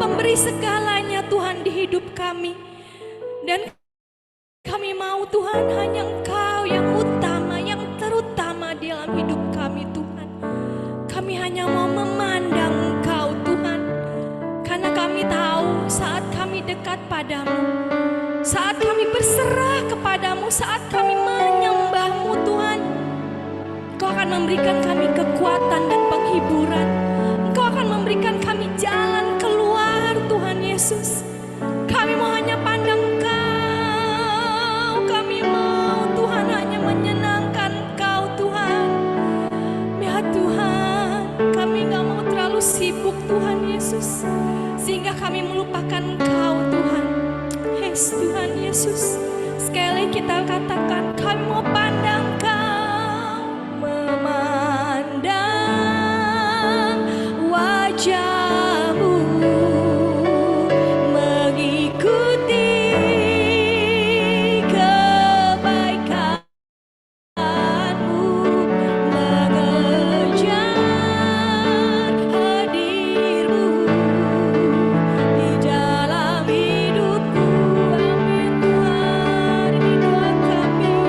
pemberi segalanya Tuhan di hidup kami. Dan kami mau Tuhan hanya Engkau yang utama, yang terutama di dalam hidup kami Tuhan. Kami hanya mau memandang Engkau Tuhan. Karena kami tahu saat kami dekat padamu, saat kami berserah kepadamu, saat kami menyembah-Mu Tuhan, Engkau akan memberikan kami kekuatan dan penghiburan. Engkau akan memberikan kami jalan keluar Tuhan Yesus. Kami mau hanya pandang Engkau. Kami mau Tuhan hanya menyenangkan Engkau Tuhan. Ya Tuhan, kami gak mau terlalu sibuk Tuhan Yesus, sehingga kami melupakan Engkau Tuhan. Yes Tuhan Yesus, sekali kita katakan kami mau pandang Engkau, memandang wajah-Mu, mengikuti kebaikan-Mu, mengejar hadir-Mu di dalam hidupku. Amin Tuhan, ini doa kami.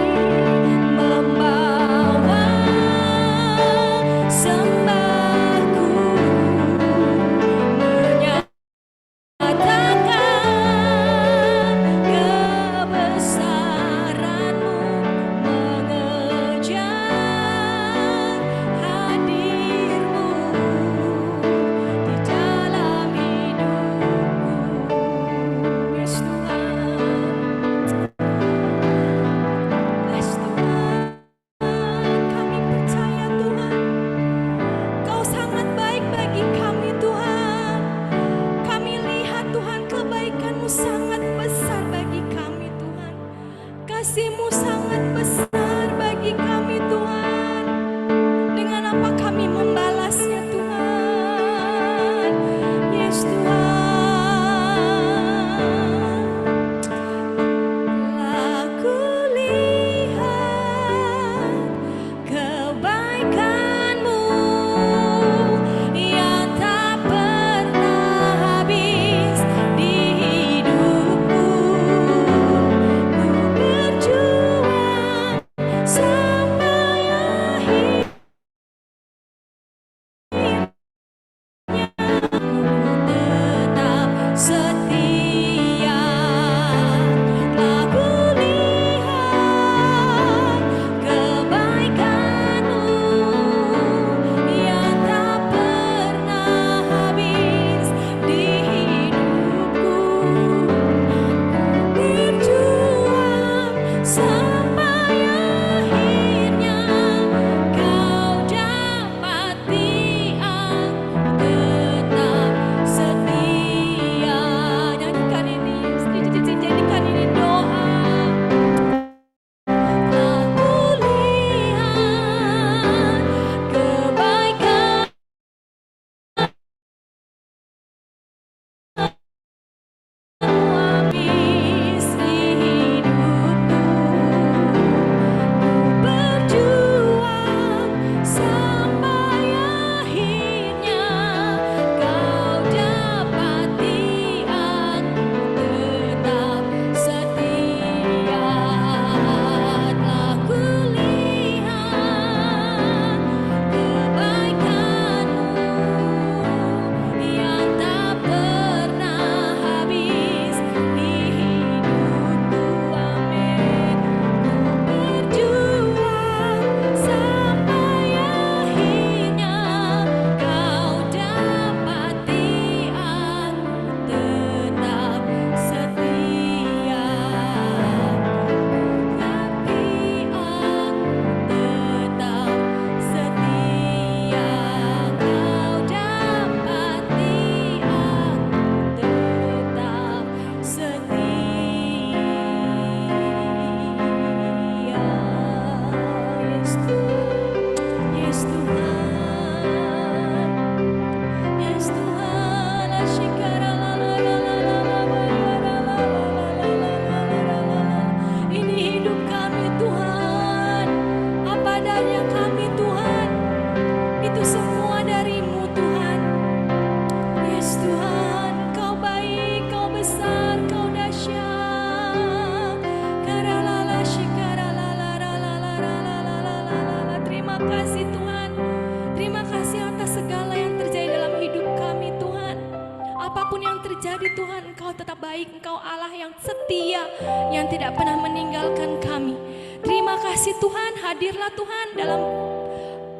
terjadi Tuhan, Engkau tetap baik, Engkau Allah yang setia, yang tidak pernah meninggalkan kami. Terima kasih Tuhan, hadirlah Tuhan dalam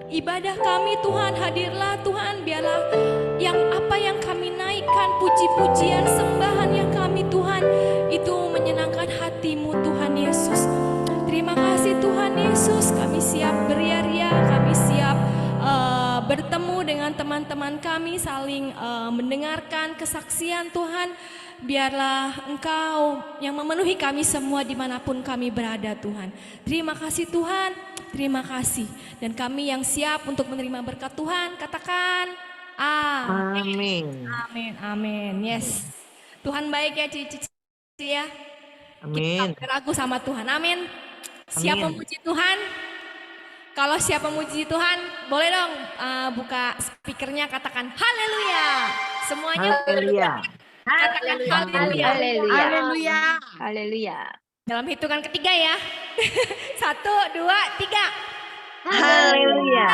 ibadah kami Tuhan, hadirlah Tuhan, biarlah apa yang kami naikkan, puji-pujian, sembahan yang kami Tuhan, itu menyenangkan hati-Mu Tuhan Yesus. Terima kasih Tuhan Yesus, kami siap beria-ria, kami siap bertemu dengan teman-teman kami, saling mendengarkan kesaksian Tuhan. Biarlah Engkau yang memenuhi kami semua dimanapun kami berada Tuhan. Terima kasih Tuhan, terima kasih. Dan kami yang siap untuk menerima berkat Tuhan, katakan amin. Amin, amin. Yes. Tuhan baik ya Cici ya. Amin. Kita beragu sama Tuhan, amin. Siap memuji Tuhan? Kalau siap memuji Tuhan, boleh dong buka speakernya, katakan haleluya. Semuanya haleluya. Katakan haleluya. Haleluya. Haleluya. Dalam hitungan ketiga ya. 1, 2, 3. Haleluya.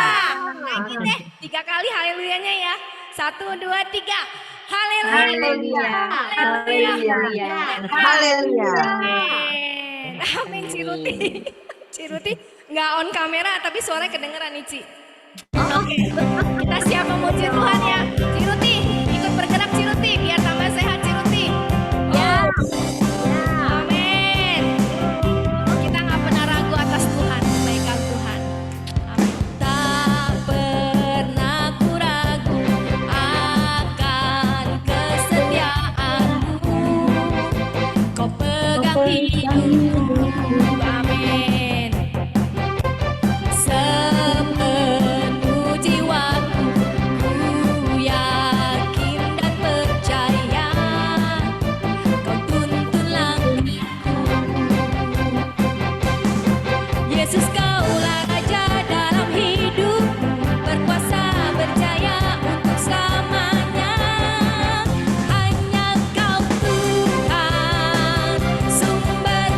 Lagi deh, 3 kali haleluyanya ya. 1, 2, 3. Haleluya. Haleluya. Haleluya. Amin Ciruti. Ciruti nggak on kamera tapi suaranya kedengeran nih Ci. Oke. Kita siap memuji Tuhan ya. Ciruti ikut bergerak Ciruti biar tambah sehat Ciruti. Ya. Amin. Kita nggak pernah ragu atas Tuhan, kebaikan Tuhan. Amin. Tak pernah ku ragu akan kesetiaan-Mu. Kau pegang hidupku. Amin. Sepenuh jiwaku ku yakin dan percaya Kau tuntun langkahku. Yesus Kaulah Raja dalam hidupku, berkuasa berjaya untuk selamanya. Hanya Kau Tuhan, sumber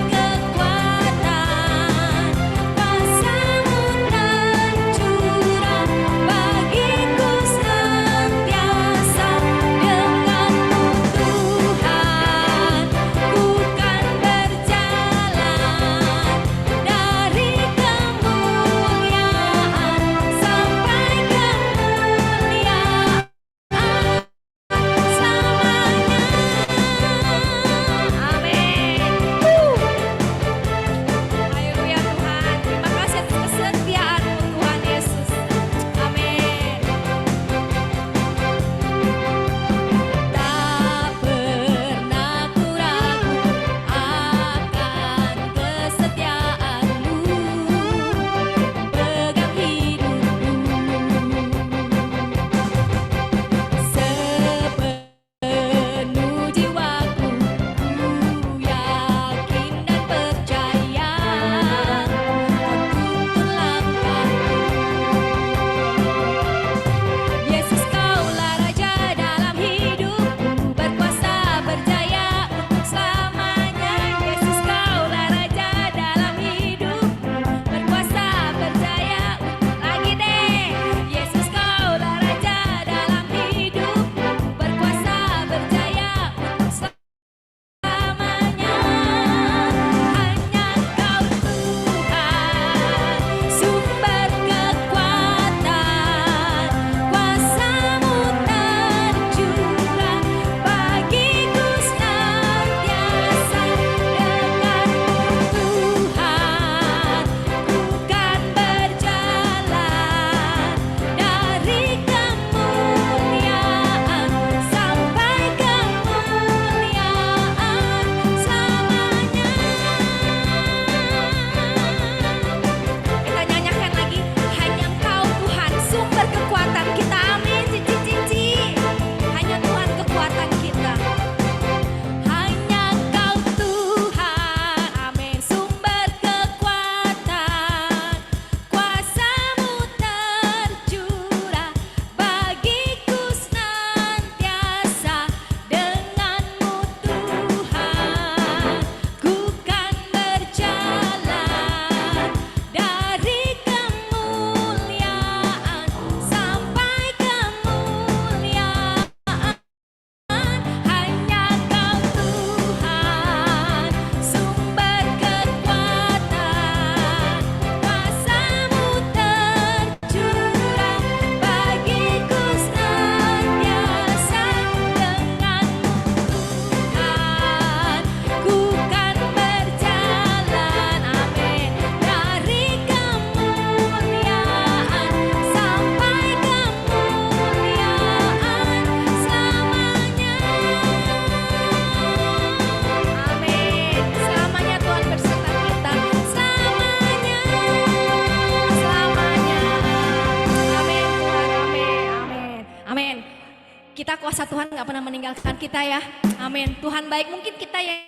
tak pernah meninggalkan kita ya. Amin. Tuhan baik. Mungkin kita yang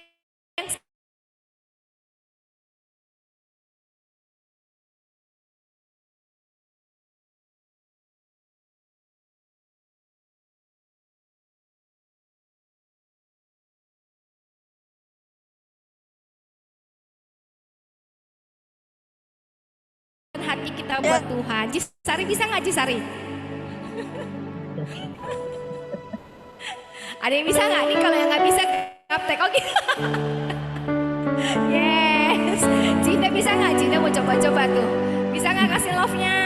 hati kita buat Tuhan. Cisari bisa nggak Cisari? Ada yang bisa nggak nih? Kalau yang nggak bisa gaptek. Oke. Yes. Cinta bisa nggak? Cinta mau coba-coba tuh. Bisa nggak kasih love-nya?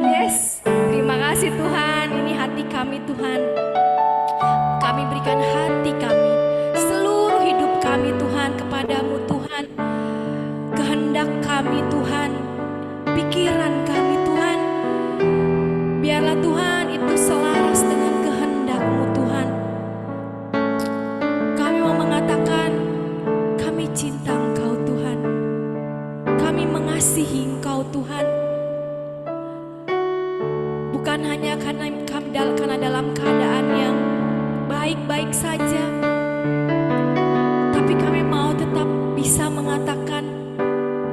Yes. Terima kasih Tuhan. Ini hati kami Tuhan. Kami berikan hati kami, seluruh hidup kami Tuhan kepadamu Tuhan. Kehendak kami Tuhan, pikiran kami Tuhan, biarlah Tuhan itu selaras dengan kehendak-Mu Tuhan. Kami mau mengatakan kami cinta Engkau Tuhan. Kami mengasihi Engkau Tuhan. Bukan hanya karena dalam keadaan yang baik-baik saja, tapi kami mau tetap bisa mengatakan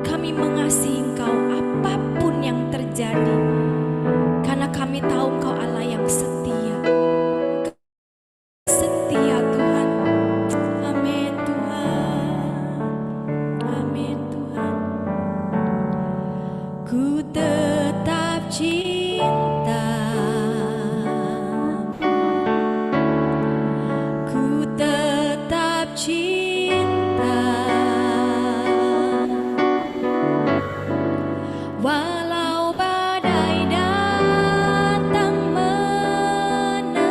kami mengasihi Engkau apapun yang terjadi, karena kami tahu Engkau Allah yang setia. Setia Tuhan. Amin Tuhan. Amin Tuhan. Ku tetap cinta. Ku tetap cinta. Walau badai datang menantang,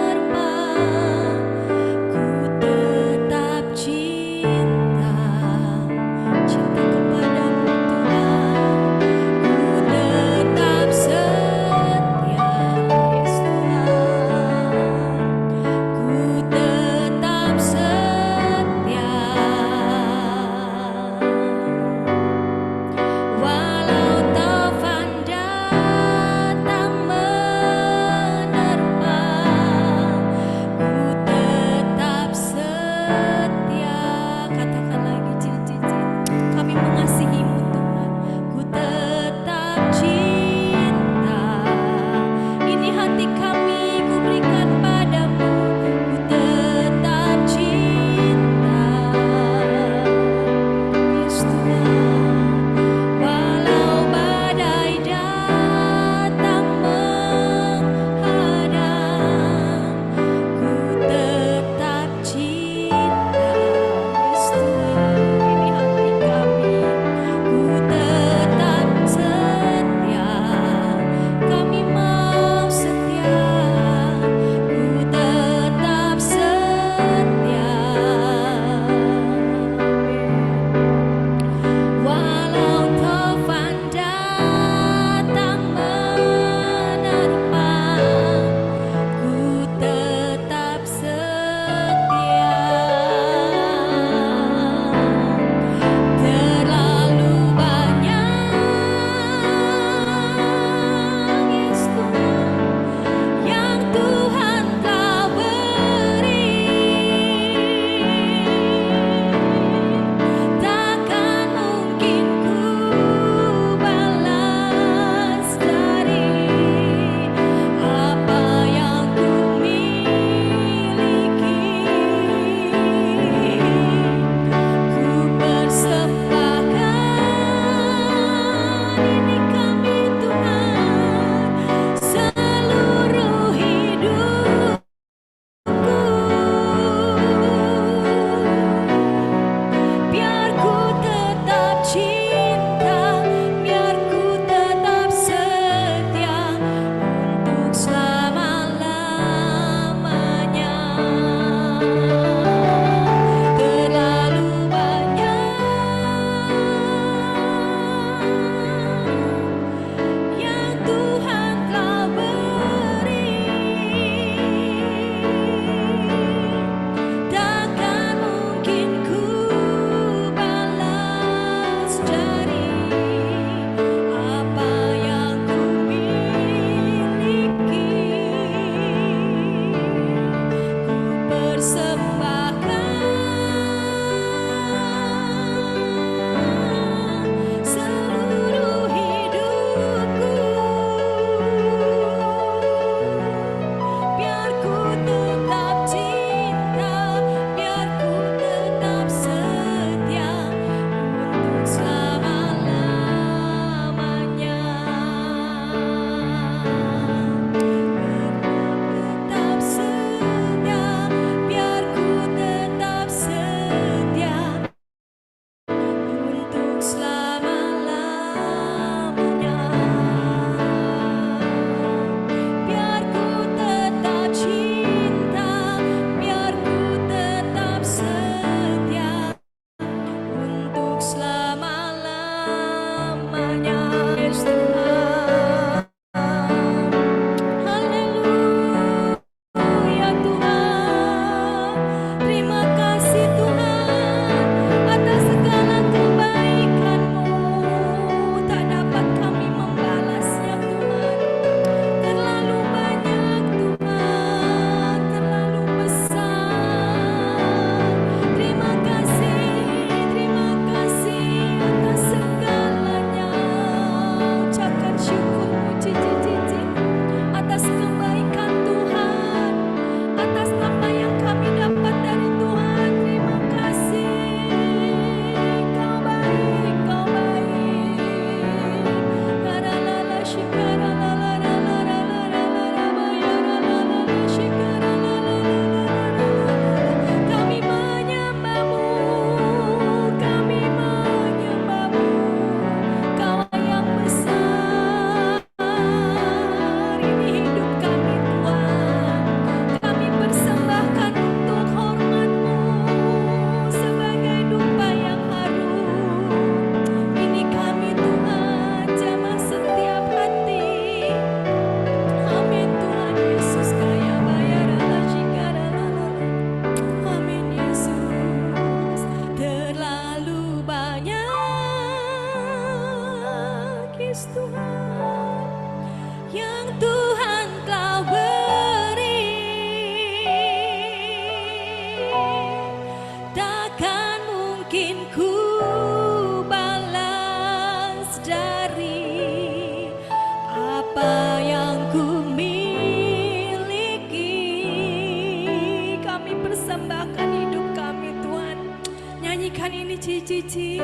puji.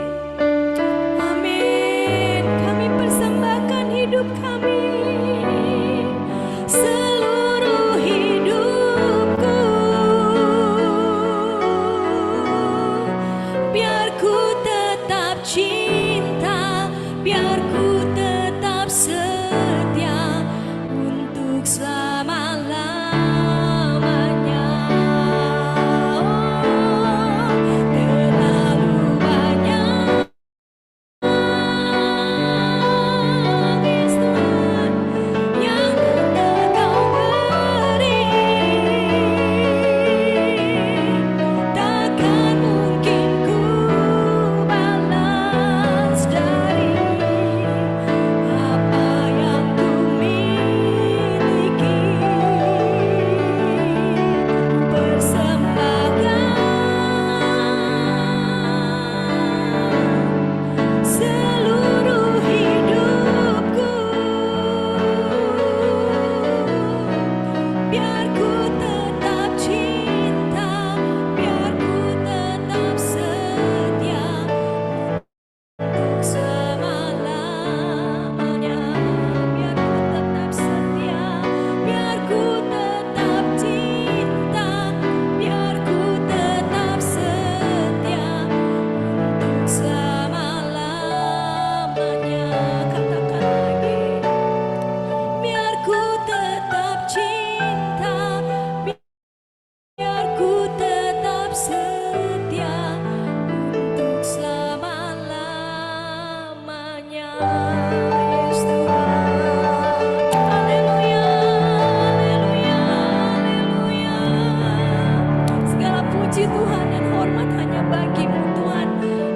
Amin. Kami persembahkan hidup kami, seluruh hidupku, biar ku tetap cinta, biar ku tetap setia untuk selama-lamanya. Terlalu banyak Yesus Tuhan yang Engkau beri, takkan mungkin ku balas dari apa yang ku miliki. Persembahkan seluruh hidupku, biar ku tetap cinta, biar ku tetap setia untuk selama-lamanya. Biar ku tetap setia, biar ku tetap cinta, biar ku tetap setia untuk selama-lamanya. Katakan lagi, biar ku tetap cinta, biar ku tetap setia untuk selama-lamanya. Yesus Tuhan. Haleluya, haleluya, haleluya. Segala puji Tuhan dan hormat hanya bagi-Mu Tuhan,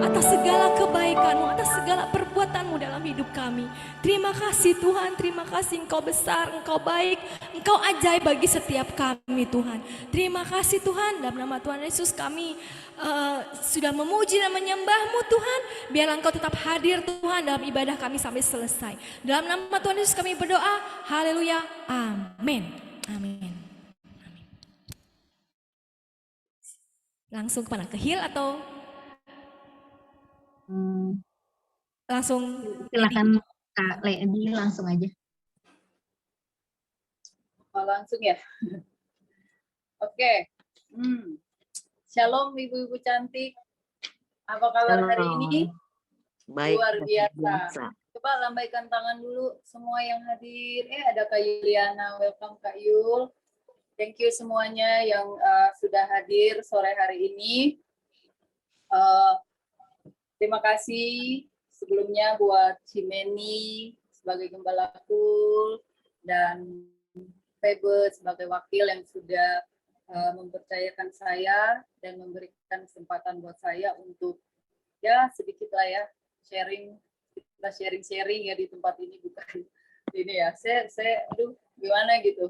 atas segala kebaikan-Mu, atas segala perbuatan-Mu dalam hidup kami. Terima kasih Tuhan, terima kasih Engkau besar, Engkau baik, Engkau ajaib bagi setiap kami Tuhan. Terima kasih Tuhan, dalam nama Tuhan Yesus kami sudah memuji dan menyembah-Mu Tuhan. Biarlah Engkau tetap hadir Tuhan dalam ibadah kami sampai selesai. Dalam nama Tuhan Yesus kami berdoa, haleluya, amin. Amin. Langsung kemana? Ke Hill atau langsung Silakan Kak Lady langsung aja. Oh, langsung ya. Oke. Shalom ibu-ibu cantik. Apa kabar hari ini? Baik, Luar biasa. Coba lambaikan tangan dulu semua yang hadir. Ada Kak Yuliana, welcome Kak Yul. Thank you semuanya yang sudah hadir sore hari ini. Terima kasih sebelumnya buat Cimeni sebagai gembala kul dan Febe sebagai wakil yang sudah mempercayakan saya dan memberikan kesempatan buat saya untuk ya sedikit lah ya sharing, kita sharing ya di tempat ini, bukan ini ya saya aduh gimana gitu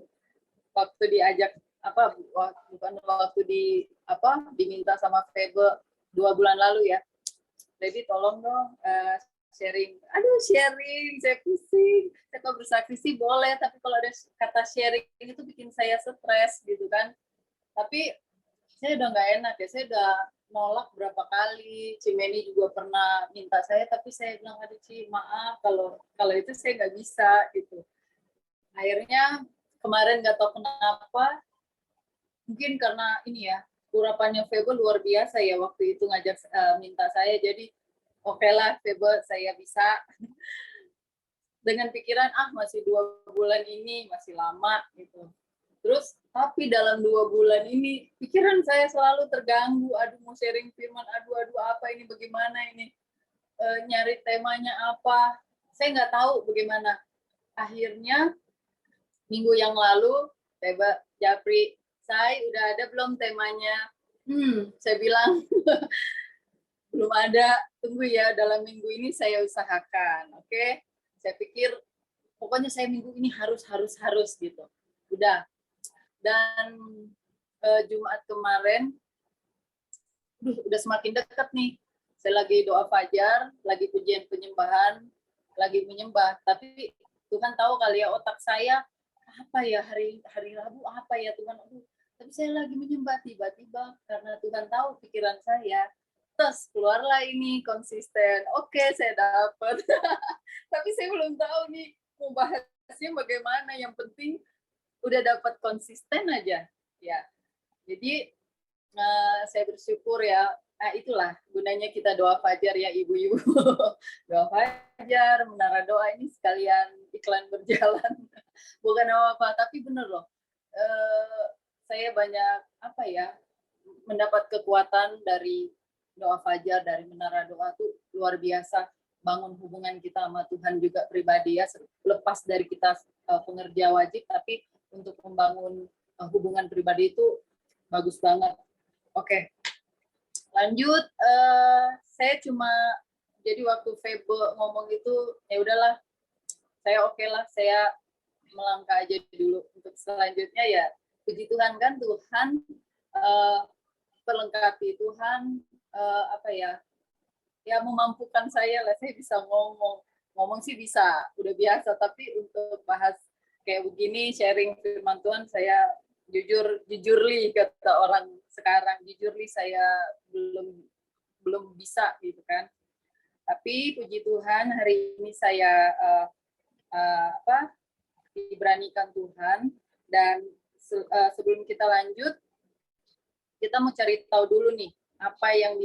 waktu diajak bukan waktu diminta sama Febe 2 bulan lalu ya, jadi tolong dong sharing. Sharing, saya pusing. Saya kalau bersaksi sih boleh, tapi kalau ada kata sharing itu bikin saya stres gitu kan. Tapi saya udah nggak enak ya, saya udah nolak berapa kali. Cimeni juga pernah minta saya, tapi saya bilang, aduh Ci, maaf kalau itu saya nggak bisa gitu. Akhirnya kemarin nggak tahu kenapa, mungkin karena ini ya, urapannya Febe luar biasa ya waktu itu ngajak minta saya, jadi oke lah Febe saya bisa. Dengan pikiran masih 2 bulan ini masih lama gitu. Terus tapi dalam 2 bulan ini pikiran saya selalu terganggu, aduh mau sharing firman, aduh apa ini, bagaimana ini, nyari temanya apa, saya nggak tahu bagaimana. Akhirnya minggu yang lalu Febe, Japri, saya udah ada belum temanya? Saya bilang belum ada, tunggu ya, dalam minggu ini saya usahakan. Oke. Saya pikir pokoknya saya minggu ini harus gitu. Udah. Dan Jumat kemarin udah semakin dekat nih. Saya lagi doa fajar, lagi pujian penyembahan, lagi menyembah, tapi Tuhan tahu kali ya otak saya, apa ya hari Rabu apa ya Tuhan, tapi saya lagi menyembah, tiba-tiba karena Tuhan tahu pikiran saya, tes keluarlah ini konsisten. Oke, saya dapat. Tapi saya belum tahu nih mau bahasnya bagaimana. Yang penting udah dapat konsisten aja. Ya, jadi saya bersyukur ya. Nah, itulah gunanya kita doa fajar ya ibu-ibu. Doa fajar, menara doa ini sekalian iklan berjalan. Bukan apa-apa, tapi bener loh. Saya banyak apa ya, mendapat kekuatan dari doa fajar, dari menara doa tuh luar biasa. Bangun hubungan kita sama Tuhan juga pribadi ya, lepas dari kita pengerja wajib, tapi untuk membangun hubungan pribadi itu bagus banget. Oke, lanjut. Saya cuma jadi waktu Febe ngomong itu ya udahlah, saya oke lah, saya melangkah aja dulu. Untuk selanjutnya ya puji Tuhan kan, Tuhan perlengkapi, Tuhan apa ya, ya memampukan saya lah, saya bisa ngomong sih bisa, udah biasa, tapi untuk bahas kayak begini, sharing firman Tuhan, saya jujurly kata orang sekarang, jujurly saya belum bisa gitu kan. Tapi puji Tuhan hari ini saya diberanikan Tuhan. Dan sebelum kita lanjut, kita mau cari tahu dulu nih apa yang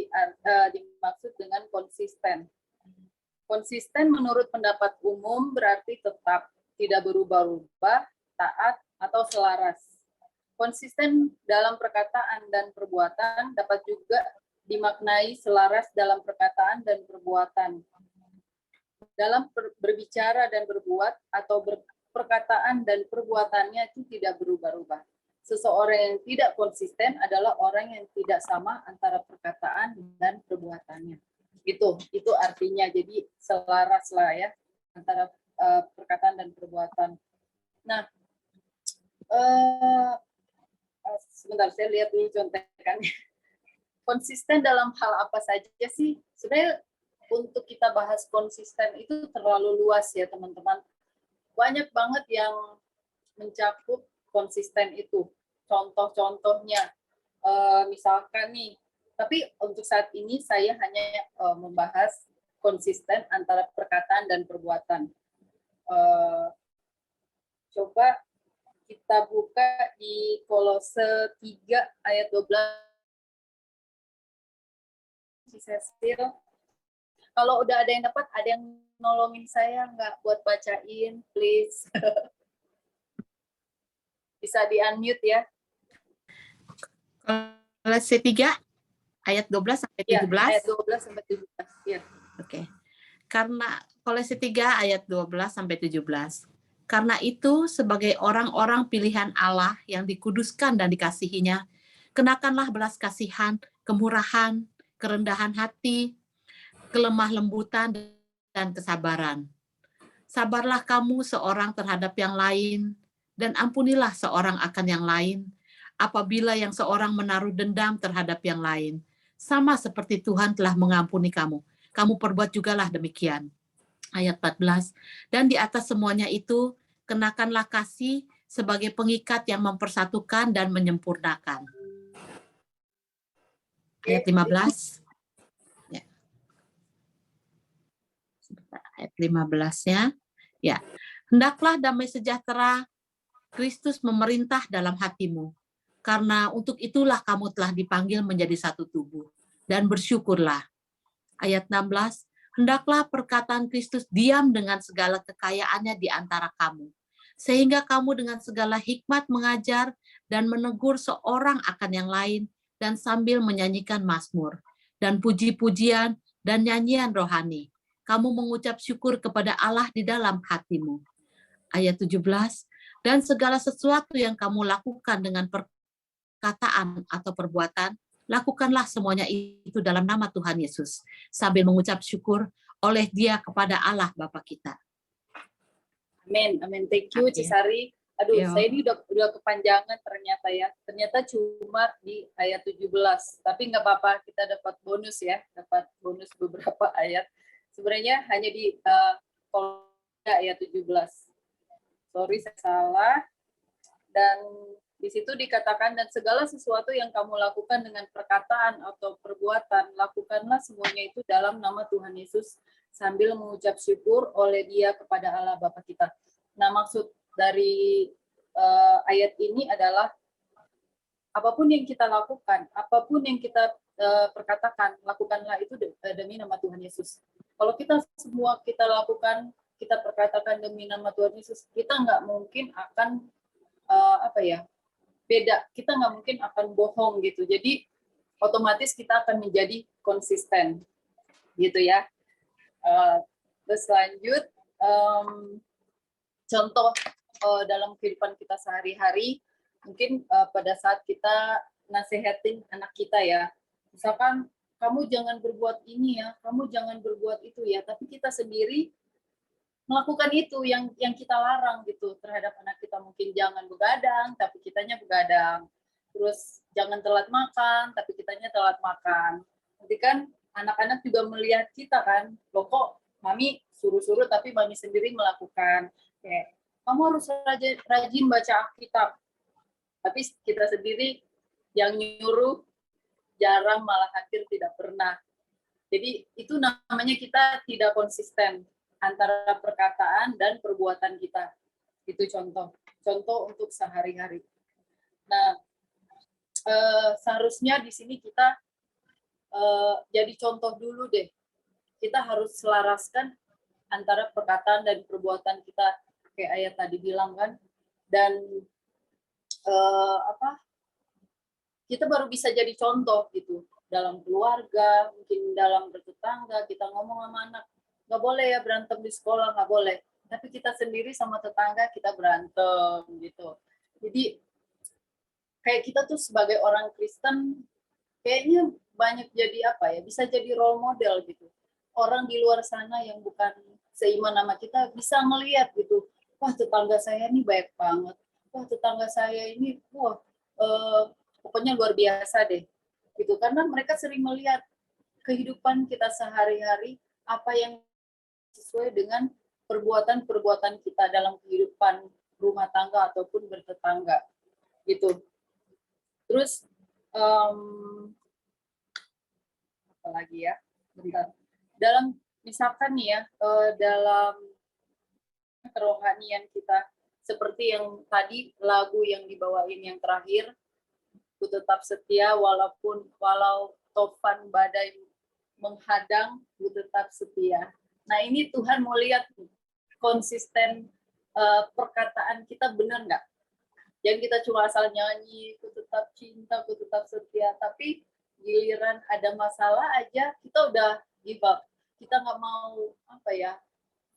dimaksud dengan konsisten. Konsisten menurut pendapat umum berarti tetap, tidak berubah-ubah, taat, atau selaras. Konsisten dalam perkataan dan perbuatan dapat juga dimaknai selaras dalam perkataan dan perbuatan. Dalam berbicara dan berbuat atau perkataan dan perbuatannya itu tidak berubah-ubah. Seseorang yang tidak konsisten adalah orang yang tidak sama antara perkataan dan perbuatannya. Itu artinya, jadi selaras lah ya antara perkataan dan perbuatan. Nah, sebentar saya lihat dulu contekannya. Konsisten dalam hal apa saja sih? Sebenarnya untuk kita bahas konsisten itu terlalu luas ya teman-teman. Banyak banget yang mencakup konsisten itu. Contoh-contohnya, misalkan nih, tapi untuk saat ini saya hanya membahas konsisten antara perkataan dan perbuatan. Coba kita buka di Kolose 3 ayat 12. Cecil, kalau udah ada yang dapat, ada yang nolongin saya nggak buat bacain, please. Bisa di-unmute ya. Kolose 3 ayat 12 sampai 17. Ya, ayat 12 sampai 17. Ya. Oke. Karena Kolose 3 ayat 12 sampai 17. Karena itu sebagai orang-orang pilihan Allah yang dikuduskan dan dikasihinya, kenakanlah belas kasihan, kemurahan, kerendahan hati, kelemah lembutan, dan kesabaran. Sabarlah kamu seorang terhadap yang lain, dan ampunilah seorang akan yang lain, apabila yang seorang menaruh dendam terhadap yang lain. Sama seperti Tuhan telah mengampuni kamu, kamu perbuat jugalah demikian. Ayat 14, dan di atas semuanya itu, kenakanlah kasih sebagai pengikat yang mempersatukan dan menyempurnakan. Ayat 15. Ya. Ayat 15-nya. Ya. Hendaklah damai sejahtera Kristus memerintah dalam hatimu. Karena untuk itulah kamu telah dipanggil menjadi satu tubuh. Dan bersyukurlah. Ayat 16. Hendaklah perkataan Kristus diam dengan segala kekayaannya di antara kamu. Sehingga kamu dengan segala hikmat mengajar dan menegur seorang akan yang lain, dan sambil menyanyikan mazmur dan puji-pujian dan nyanyian rohani, kamu mengucap syukur kepada Allah di dalam hatimu. Ayat 17, dan segala sesuatu yang kamu lakukan dengan perkataan atau perbuatan, lakukanlah semuanya itu dalam nama Tuhan Yesus, sambil mengucap syukur oleh Dia kepada Allah Bapa kita. Amin, amin. Thank you, Cisari. Aduh, saya ini udah kepanjangan ternyata ya. Ternyata cuma di ayat 17. Tapi nggak apa-apa, kita dapat bonus ya. Dapat bonus beberapa ayat. Sebenarnya hanya di ayat 17. Sorry, saya salah. Dan Di situ dikatakan, dan segala sesuatu yang kamu lakukan dengan perkataan atau perbuatan, lakukanlah semuanya itu dalam nama Tuhan Yesus sambil mengucap syukur oleh Dia kepada Allah Bapa kita. Nah, maksud dari ayat ini adalah apapun yang kita lakukan, apapun yang kita perkatakan, lakukanlah itu demi nama Tuhan Yesus. Kalau kita semua kita lakukan, kita perkatakan demi nama Tuhan Yesus, kita nggak mungkin akan beda. Kita nggak mungkin akan bohong gitu. Jadi otomatis kita akan menjadi konsisten, gitu ya. Terus lanjut, contoh dalam kehidupan kita sehari-hari, mungkin pada saat kita nasehatin anak kita ya, misalkan kamu jangan berbuat ini ya, kamu jangan berbuat itu ya, tapi kita sendiri melakukan itu yang kita larang gitu terhadap anak kita. Mungkin jangan begadang, tapi kitanya begadang. Terus jangan telat makan, tapi kitanya telat makan. Nanti kan anak-anak juga melihat kita kan, loh kok mami suruh-suruh tapi mami sendiri melakukan. Kayak, kamu harus rajin baca Alkitab. Tapi kita sendiri yang nyuruh jarang, malah hampir tidak pernah. Jadi itu namanya kita tidak konsisten antara perkataan dan perbuatan kita. Itu contoh untuk sehari-hari. Nah, seharusnya di sini kita jadi contoh dulu deh. Kita harus selaraskan antara perkataan dan perbuatan kita, kayak ayat tadi bilang kan. Dan kita baru bisa jadi contoh gitu dalam keluarga, mungkin dalam bertetangga. Kita ngomong sama anak, nggak boleh ya berantem di sekolah, nggak boleh. Tapi kita sendiri sama tetangga kita berantem gitu. Jadi kayak kita tuh sebagai orang Kristen kayaknya banyak jadi bisa jadi role model gitu. Orang di luar sana yang bukan seiman sama kita bisa melihat gitu, wah tetangga saya ini baik banget, wah tetangga saya ini pokoknya luar biasa deh gitu. Karena mereka sering melihat kehidupan kita sehari-hari, apa yang sesuai dengan perbuatan-perbuatan kita dalam kehidupan rumah tangga ataupun bertetangga gitu. Terus apa lagi ya? Bentar. Dalam misalkan nih ya, dalam kerohanian kita, seperti yang tadi lagu yang dibawain yang terakhir, ku tetap setia walau tofan badai menghadang, ku tetap setia. Nah ini Tuhan mau lihat konsisten perkataan kita benar nggak? Jangan kita cuma asal nyanyi, ku tetap cinta, ku tetap setia, tapi giliran ada masalah aja kita udah give up. Kita nggak mau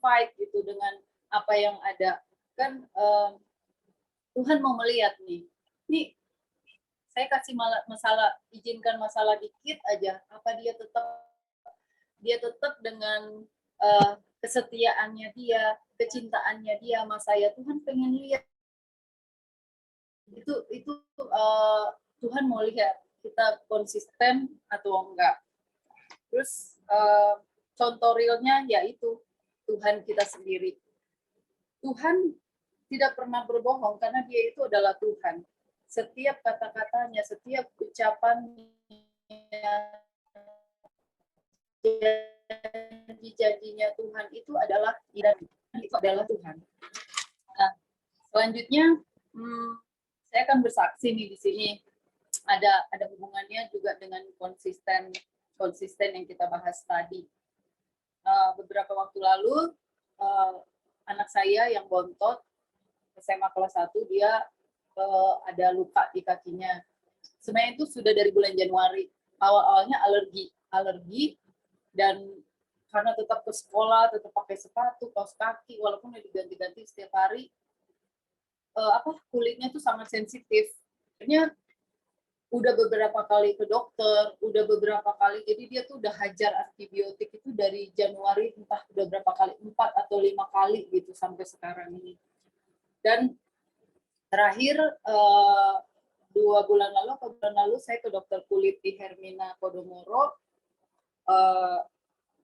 fight gitu dengan apa yang ada. Kan Tuhan mau melihat nih saya kasih izinkan masalah dikit aja, apa dia tetap dengan kesetiaannya dia, kecintaannya dia sama saya. Tuhan pengen lihat itu Tuhan mau lihat kita konsisten atau enggak. Terus contoh realnya yaitu Tuhan kita sendiri. Tuhan tidak pernah berbohong karena Dia itu adalah Tuhan. Setiap kata-katanya, setiap ucapannya, janji-janjinya Tuhan itu adalah Tuhan. Nah, selanjutnya saya akan bersaksi nih di sini. Ada hubungannya juga dengan konsisten yang kita bahas tadi. Beberapa waktu lalu anak saya yang bontot SMA kelas 1, dia ada luka di kakinya. Sebenarnya itu sudah dari bulan Januari. Awal-awalnya alergi dan karena tetap ke sekolah, tetap pakai sepatu, kaos kaki, walaupun udah diganti-ganti setiap hari, kulitnya tuh sangat sensitif. Akhirnya udah beberapa kali ke dokter, jadi dia tuh udah hajar antibiotik itu dari Januari, entah udah berapa kali, 4 atau 5 kali gitu sampai sekarang ini. Dan terakhir 2 bulan lalu saya ke dokter kulit di Hermina Podomoro,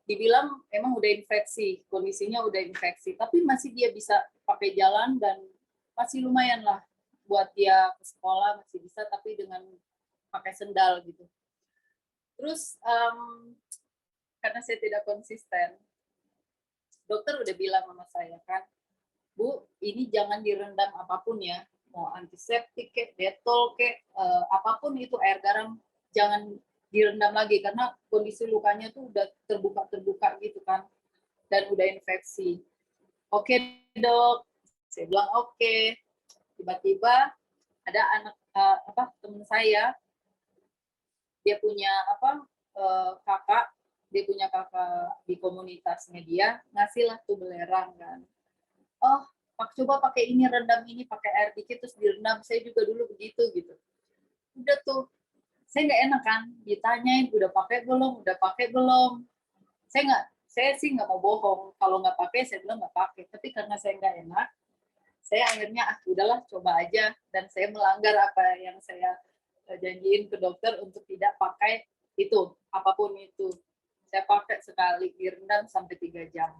dibilang emang udah infeksi, kondisinya udah infeksi, tapi masih dia bisa pakai jalan dan masih lumayan lah. buat dia ke sekolah masih bisa, tapi dengan pakai sendal gitu. Terus karena saya tidak konsisten, dokter udah bilang sama saya kan, Bu, ini jangan direndam apapun ya, mau antiseptik kek, detol kek, apapun itu, air garam, jangan direndam lagi karena kondisi lukanya tuh udah terbuka gitu kan, dan udah infeksi. Oke dok, saya bilang oke. Tiba-tiba ada anak teman saya, dia punya kakak, dia punya kakak di komunitasnya dia, ngasih lah tuh belerang kan. Oh, coba pakai ini, rendam ini, pakai air dikit terus direndam. Saya juga dulu begitu gitu. Udah tuh, saya nggak enak kan, ditanyain udah pakai belum. Saya sih nggak mau bohong. Kalau nggak pakai, saya bilang nggak pakai. Tapi karena saya nggak enak, saya akhirnya udahlah coba aja, dan saya melanggar apa yang saya janjiin ke dokter untuk tidak pakai itu, apapun itu. Saya pakai sekali, direndam sampai 3 jam.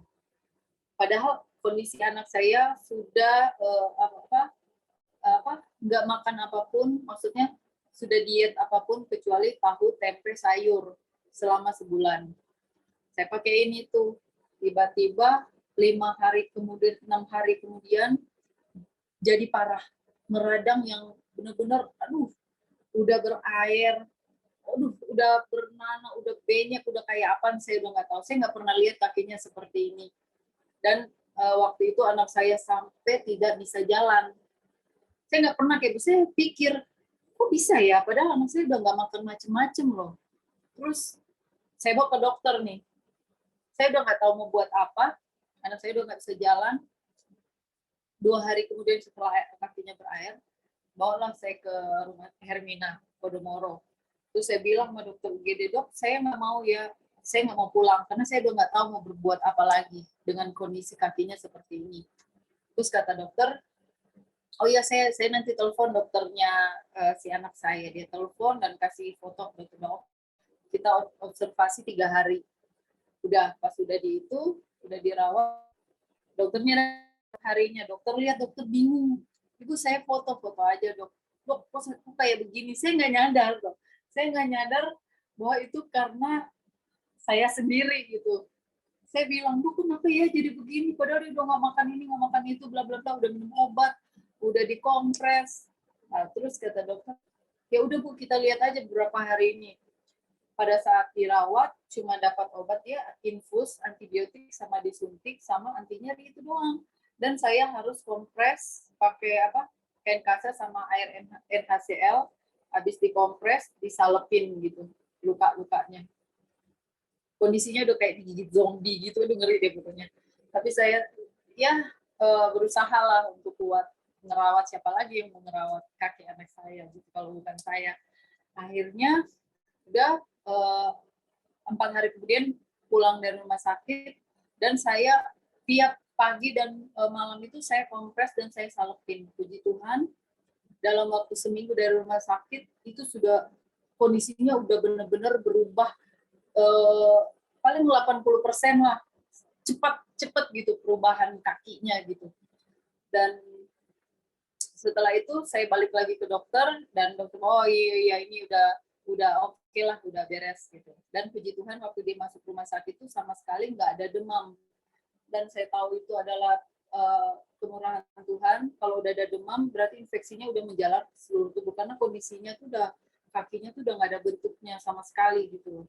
Padahal kondisi anak saya sudah nggak makan apapun, maksudnya sudah diet apapun kecuali tahu, tempe, sayur selama sebulan. Saya pakai ini tuh, tiba-tiba 5 hari kemudian, 6 hari kemudian jadi parah, meradang yang benar-benar, udah berair, udah bernanah, udah banyak, udah kayak apa, saya udah nggak tahu. Saya nggak pernah lihat kakinya seperti ini. Dan waktu itu anak saya sampai tidak bisa jalan. Saya nggak pernah kayak bisa pikir, kok bisa ya? Padahal anak saya udah nggak makan macem-macem loh. Terus saya bawa ke dokter nih. Saya udah nggak tahu mau buat apa. Anak saya udah nggak bisa jalan. 2 hari kemudian setelah kakinya berair, bawalah saya ke rumah Hermina, Podomoro. Terus saya bilang sama dokter UGD, dok, saya nggak mau ya, saya nggak mau pulang, karena saya udah nggak tahu mau berbuat apa lagi dengan kondisi kakinya seperti ini. Terus kata dokter, oh iya saya nanti telepon dokternya si anak saya. Dia telepon dan kasih foto dokter, kita observasi 3 hari. Udah, pas udah udah dirawat, dokternya harinya, dokter lihat, dokter bingung. Ibu saya foto-foto aja dok kok kayak begini. Saya nggak nyadar dok. Saya nggak nyadar bahwa itu karena saya sendiri gitu. Saya bilang, Bu, kenapa ya jadi begini? Padahal dia udah nggak makan ini, nggak makan itu, bla bla bla, udah minum obat, udah dikompres. Nah, terus kata dokter, ya udah Bu, kita lihat aja beberapa hari ini. Pada saat dirawat cuma dapat obat ya, infus, antibiotik sama disuntik sama anti nyeri itu doang. Dan saya harus kompres pakai kain kasa sama air NaCl, habis dikompres disalepin gitu luka-lukanya. Kondisinya udah kayak digigit zombie gitu, udah ngeri deh pokoknya. Tapi saya berusaha lah untuk kuat ngerawat, siapa lagi yang mau ngerawat kaki anak saya gitu kalau bukan saya. Akhirnya udah 4 hari kemudian pulang dari rumah sakit, dan saya tiap pagi dan malam itu saya kompres dan saya salepin. Puji Tuhan, dalam waktu seminggu dari rumah sakit itu sudah kondisinya udah benar-benar berubah, paling 80% lah, cepat gitu perubahan kakinya gitu. Dan setelah itu saya balik lagi ke dokter, dan dokter, oh iya ini udah oke lah, udah beres gitu. Dan puji Tuhan waktu dia masuk rumah sakit itu sama sekali nggak ada demam. Dan saya tahu itu adalah kemurahan Tuhan. Kalau udah ada demam berarti infeksinya udah menjalar ke seluruh tubuh, karena kondisinya tuh kakinya tuh udah nggak ada bentuknya sama sekali gitu.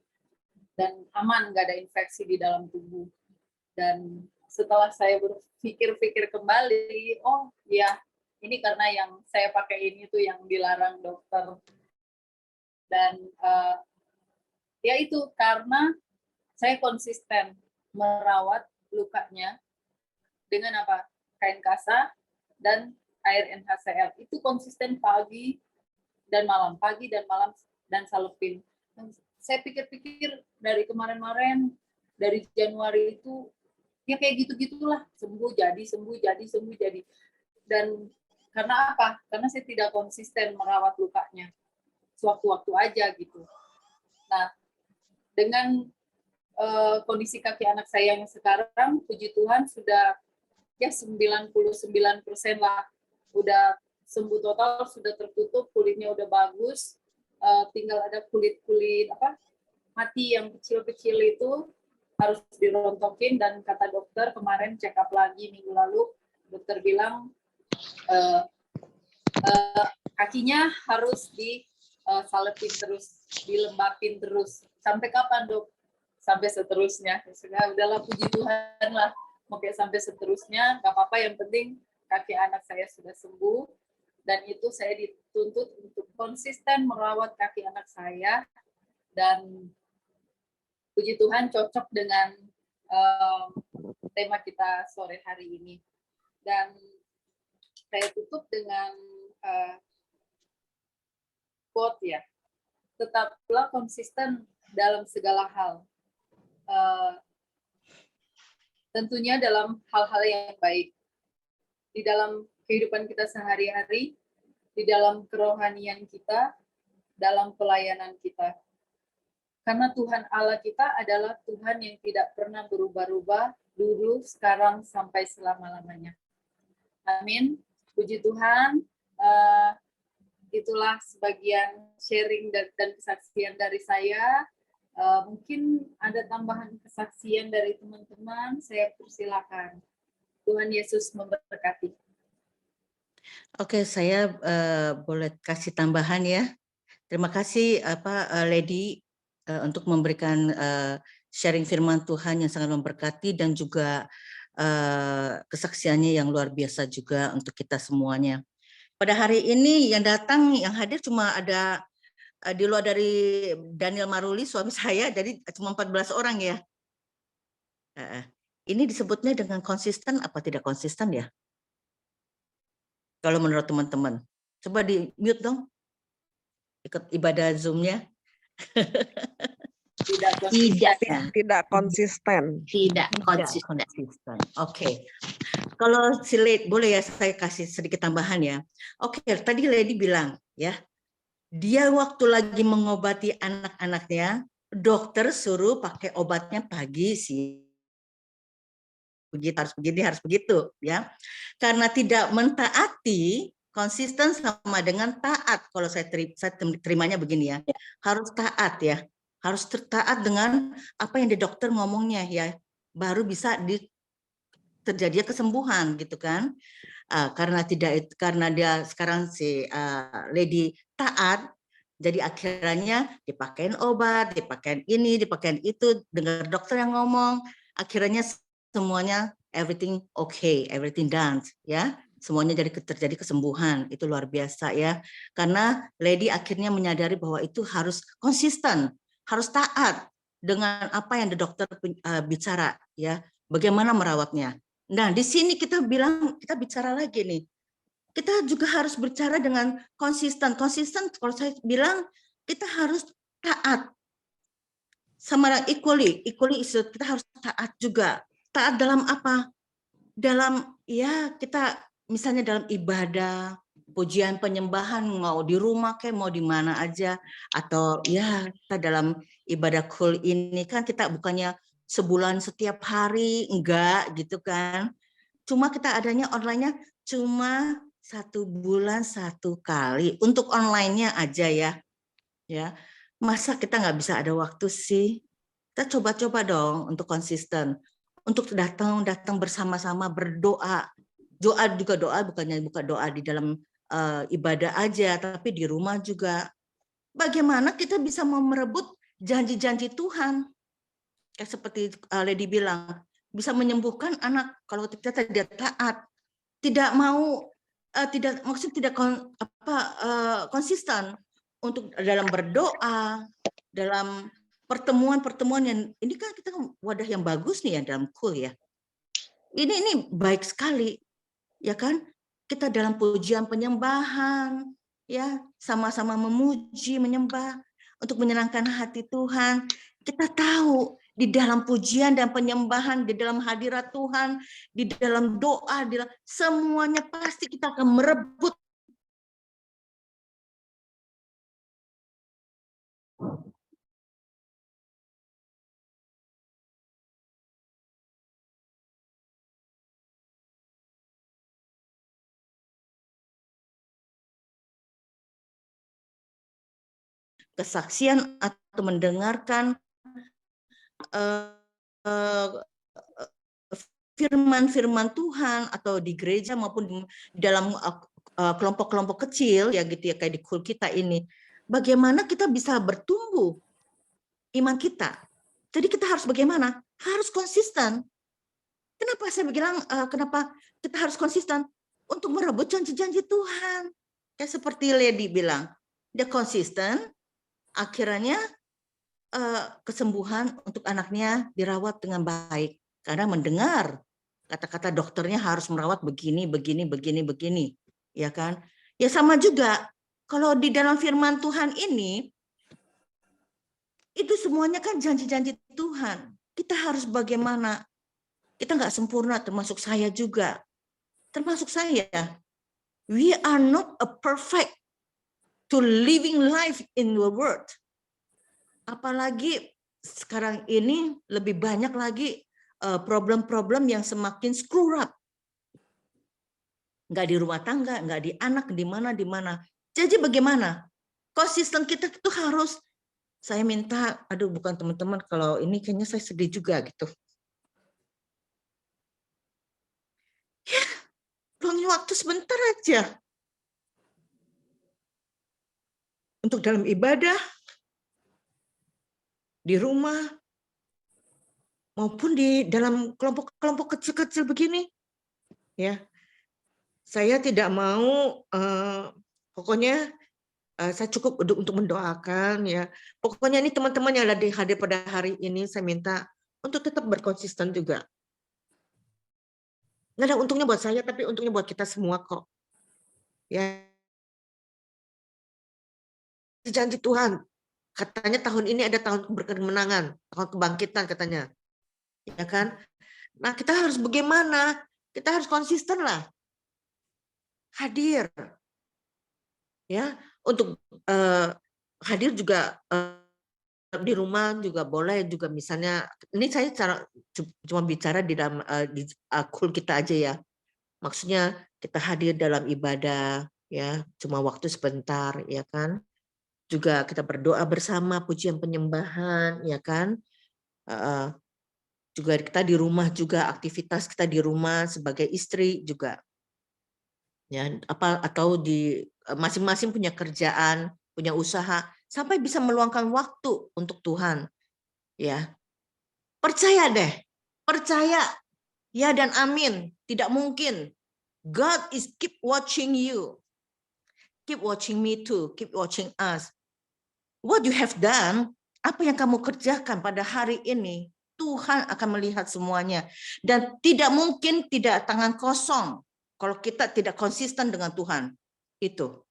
Dan aman, nggak ada infeksi di dalam tubuh. Dan setelah saya berpikir-pikir kembali, oh ya ini karena yang saya pakai ini tuh yang dilarang dokter. Dan ya itu karena saya konsisten merawat lukanya dengan kain kasa dan air NaCl. Itu konsisten pagi dan malam dan salepin. Saya pikir-pikir dari kemarin-kemarin, dari Januari itu ya kayak gitu-gitulah, sembuh jadi. Dan karena apa? Karena saya tidak konsisten merawat lukanya, sewaktu-waktu aja gitu. Nah, dengan kondisi kaki anak saya yang sekarang, puji Tuhan sudah ya 99% lah, udah sembuh total, sudah tertutup, kulitnya udah bagus, tinggal ada kulit-kulit mati yang kecil-kecil itu harus dirontokin, dan kata dokter kemarin check up lagi minggu lalu, dokter bilang kakinya harus disalepin terus, dilembapin terus. Sampai kapan, Dok? Sampai seterusnya. Sudah, udahlah, puji Tuhan lah. Mau kayak sampai seterusnya, nggak apa-apa, yang penting kaki anak saya sudah sembuh, dan itu saya dituntut untuk konsisten merawat kaki anak saya, dan puji Tuhan cocok dengan tema kita sore hari ini. Dan saya tutup dengan quote ya, tetaplah konsisten dalam segala hal. Tentunya dalam hal-hal yang baik. Di dalam kehidupan kita sehari-hari, di dalam kerohanian kita, dalam pelayanan kita. Karena Tuhan Allah kita adalah Tuhan yang tidak pernah berubah-ubah, dulu, sekarang, sampai selama-lamanya. Amin. Puji Tuhan. Itulah sebagian sharing dan kesaksian dari saya. Mungkin ada tambahan kesaksian dari teman-teman, saya persilakan. Tuhan Yesus memberkati. Oke, saya boleh kasih tambahan ya. Terima kasih Lady untuk memberikan sharing firman Tuhan yang sangat memberkati, dan juga kesaksiannya yang luar biasa juga untuk kita semuanya. Pada hari ini yang datang, yang hadir cuma ada di luar dari Daniel Maruli, suami saya, jadi cuma 14 orang ya. Ini disebutnya dengan konsisten apa tidak konsisten ya? Kalau menurut teman-teman. Coba di mute dong. Ikut ibadah Zoom-nya. Tidak Konsisten. Tidak konsisten. Oke. Kalau si Lady, boleh ya saya kasih sedikit tambahan ya. Oke, tadi Lady bilang ya, dia waktu lagi mengobati anak-anaknya, dokter suruh pakai obatnya pagi sih. Begitu, harus begitu ya. Karena tidak mentaati, konsisten sama dengan taat. Kalau saya terimanya begini ya, harus taat ya, harus taat dengan apa yang di dokter ngomongnya ya, baru bisa terjadi kesembuhan gitu kan. Karena dia sekarang si Lady taat, jadi akhirnya dipakein obat, dipakein ini, dipakein itu, dengar dokter yang ngomong, akhirnya semuanya everything okay, everything done ya, semuanya terjadi kesembuhan. Itu luar biasa ya, karena Lady akhirnya menyadari bahwa itu harus konsisten, harus taat dengan apa yang dokter bicara ya, bagaimana merawatnya. Nah di sini kita bicara lagi nih, kita juga harus bicara dengan konsisten. Kalau saya bilang kita harus taat sama equally kita harus taat juga. Taat dalam apa? Dalam ya kita misalnya dalam ibadah, pujian, penyembahan, mau di rumah kayak mau di mana aja, atau ya kita dalam ibadah kul ini kan kita bukannya sebulan setiap hari, enggak gitu kan. Cuma kita adanya online-nya cuma 1 bulan 1 kali untuk online-nya aja ya. Masa kita nggak bisa ada waktu sih? Kita coba-coba dong untuk konsisten, untuk datang bersama-sama berdoa. Doa bukannya buka doa di dalam ibadah aja, tapi di rumah juga. Bagaimana kita bisa mau merebut janji-janji Tuhan? Kayak seperti Lady bilang, bisa menyembuhkan anak kalau kita tidak taat, tidak mau, tidak konsisten untuk dalam berdoa, dalam pertemuan yang ini kan kita wadah yang bagus nih ya dalam kul ya. Ini baik sekali ya kan, kita dalam pujian penyembahan ya, sama-sama memuji menyembah untuk menyenangkan hati Tuhan. Kita tahu di dalam pujian dan penyembahan, di dalam hadirat Tuhan, di dalam doa, semuanya pasti kita akan merebut kesaksian atau mendengarkan firman-firman Tuhan atau di gereja maupun di dalam kelompok-kelompok kecil ya gitu ya, kayak di kul kita ini, bagaimana kita bisa bertumbuh iman kita. Jadi kita harus bagaimana? Harus konsisten. Kenapa saya bilang kenapa kita harus konsisten? Untuk merebut janji-janji Tuhan. Kayak seperti Lady bilang, dia konsisten, akhirnya kesembuhan untuk anaknya dirawat dengan baik. Karena mendengar kata-kata dokternya harus merawat begini, ya kan? Ya sama juga, kalau di dalam firman Tuhan ini, itu semuanya kan janji-janji Tuhan. Kita harus bagaimana? Kita nggak sempurna, termasuk saya juga. Termasuk saya. We are not a perfect to living life in the world. Apalagi sekarang ini lebih banyak lagi problem-problem yang semakin screw up. Nggak di rumah tangga, nggak di anak, di mana. Jadi bagaimana? Konsisten kita itu harus, saya minta, aduh bukan teman-teman, kalau ini kayaknya saya sedih juga gitu. Ya, luangin waktu sebentar aja. Untuk dalam ibadah, di rumah, maupun di dalam kelompok-kelompok kecil-kecil begini. Ya, saya tidak mau, pokoknya saya cukup untuk mendoakan ya. Pokoknya ini teman-teman yang hadir pada hari ini, saya minta untuk tetap berkonsisten juga. Nggak ada untungnya buat saya, tapi untungnya buat kita semua kok. Ya, janji Tuhan. Katanya tahun ini ada tahun kemenangan, tahun kebangkitan katanya. Ya kan? Nah, kita harus bagaimana? Kita harus konsisten lah. Hadir. Ya, untuk hadir juga di rumah juga boleh juga, misalnya ini saya cuma bicara di dalam di kul kita aja ya. Maksudnya kita hadir dalam ibadah ya, cuma waktu sebentar ya kan. Juga kita berdoa bersama, pujian penyembahan ya kan. Juga kita di rumah juga, aktivitas kita di rumah sebagai istri juga. Ya, atau di masing-masing punya kerjaan, punya usaha, sampai bisa meluangkan waktu untuk Tuhan. Ya. Percaya deh. Percaya. Ya dan amin. Tidak mungkin. God is keep watching you. Keep watching me too. Keep watching us. What you have done, apa yang kamu kerjakan pada hari ini, Tuhan akan melihat semuanya. Dan tidak mungkin tidak tangan kosong kalau kita tidak konsisten dengan Tuhan. Itu.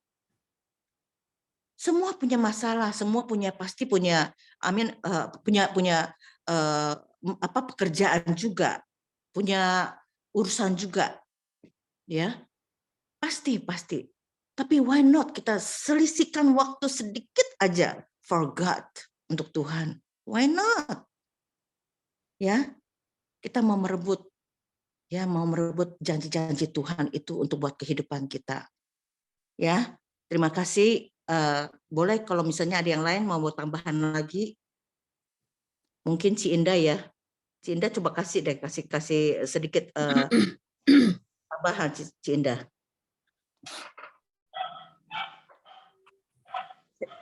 Semua punya masalah, semua pasti punya punya pekerjaan juga, punya urusan juga. Ya. Pasti. Tapi why not kita selisihkan waktu sedikit aja for God, untuk Tuhan. Why not? Ya. Kita mau merebut janji-janji Tuhan itu untuk buat kehidupan kita. Ya, terima kasih. Boleh kalau misalnya ada yang lain mau tambahan lagi, mungkin Ci Indah ya. Ci Indah coba kasih sedikit tambahan Ci Indah.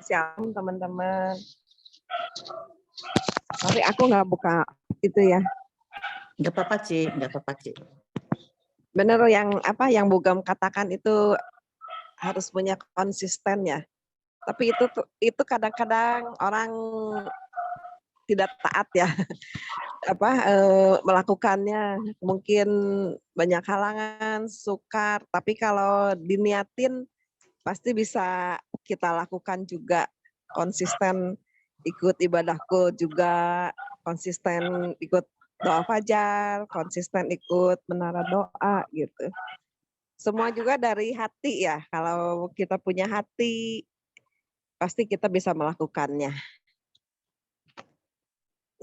Shalom teman-teman. Sorry aku nggak buka itu ya. Nggak apa-apa Ci. Bener yang Bugam katakan itu harus punya konsisten ya. Tapi itu kadang-kadang orang tidak taat ya. Melakukannya, mungkin banyak halangan, sukar, tapi kalau diniatin pasti bisa kita lakukan juga. Konsisten ikut ibadahku juga, konsisten ikut doa fajar, konsisten ikut menara doa gitu. Semua juga dari hati ya. Kalau kita punya hati, pasti kita bisa melakukannya.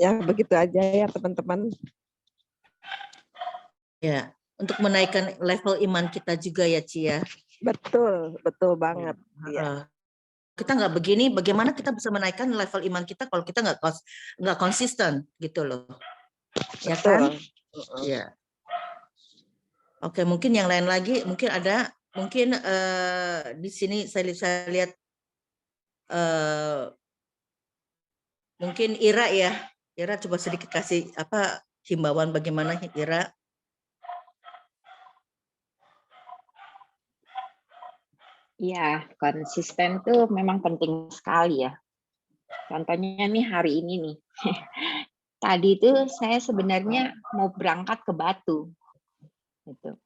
Ya begitu aja ya teman-teman. Ya, untuk menaikkan level iman kita juga ya Ci ya. Betul banget. Ya. kita nggak begini, bagaimana kita bisa menaikkan level iman kita kalau kita nggak konsisten gitu loh, ya kan? Betul. Ya. Oke, mungkin yang lain lagi, mungkin ada, mungkin di sini saya lihat mungkin Ira ya, Ira coba sedikit kasih apa himbauan bagaimana Ira? Iya, konsisten tuh memang penting sekali ya. Contohnya nih hari ini nih. Tadi tuh saya sebenarnya mau berangkat ke Batu. Gitu.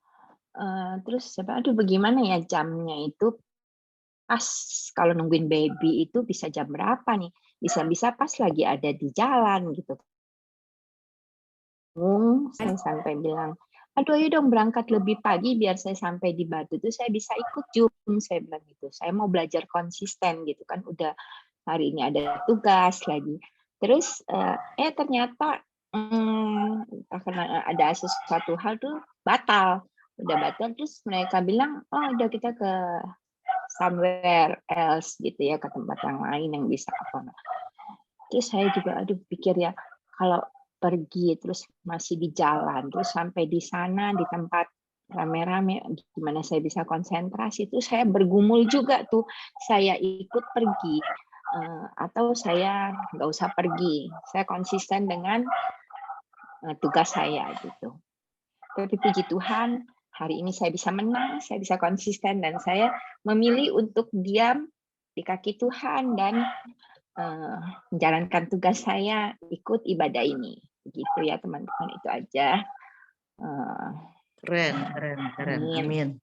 Terus aduh bagaimana ya jamnya itu pas kalau nungguin baby itu bisa jam berapa nih? Bisa-bisa pas lagi ada di jalan gitu. Saya sampai bilang, aduh ayo dong berangkat lebih pagi biar saya sampai di Batu tuh saya bisa ikut Zoom, saya bilang gitu. Saya mau belajar konsisten gitu kan, udah hari ini ada tugas lagi. Terus ternyata karena ada sesuatu hal tuh batal, udah batal. Terus mereka bilang, oh udah kita ke somewhere else gitu ya, ke tempat yang lain yang bisa apa. Terus saya juga aduh pikir ya, kalau pergi terus masih di jalan terus sampai di sana di tempat rame-rame gimana saya bisa konsentrasi, itu saya bergumul juga tuh, saya ikut pergi atau saya nggak usah pergi, saya konsisten dengan tugas saya gitu. Tapi puji Tuhan hari ini saya bisa menang, saya bisa konsisten dan saya memilih untuk diam di kaki Tuhan dan menjalankan tugas saya ikut ibadah ini. Begitu ya teman-teman, itu aja. Keren. Amin.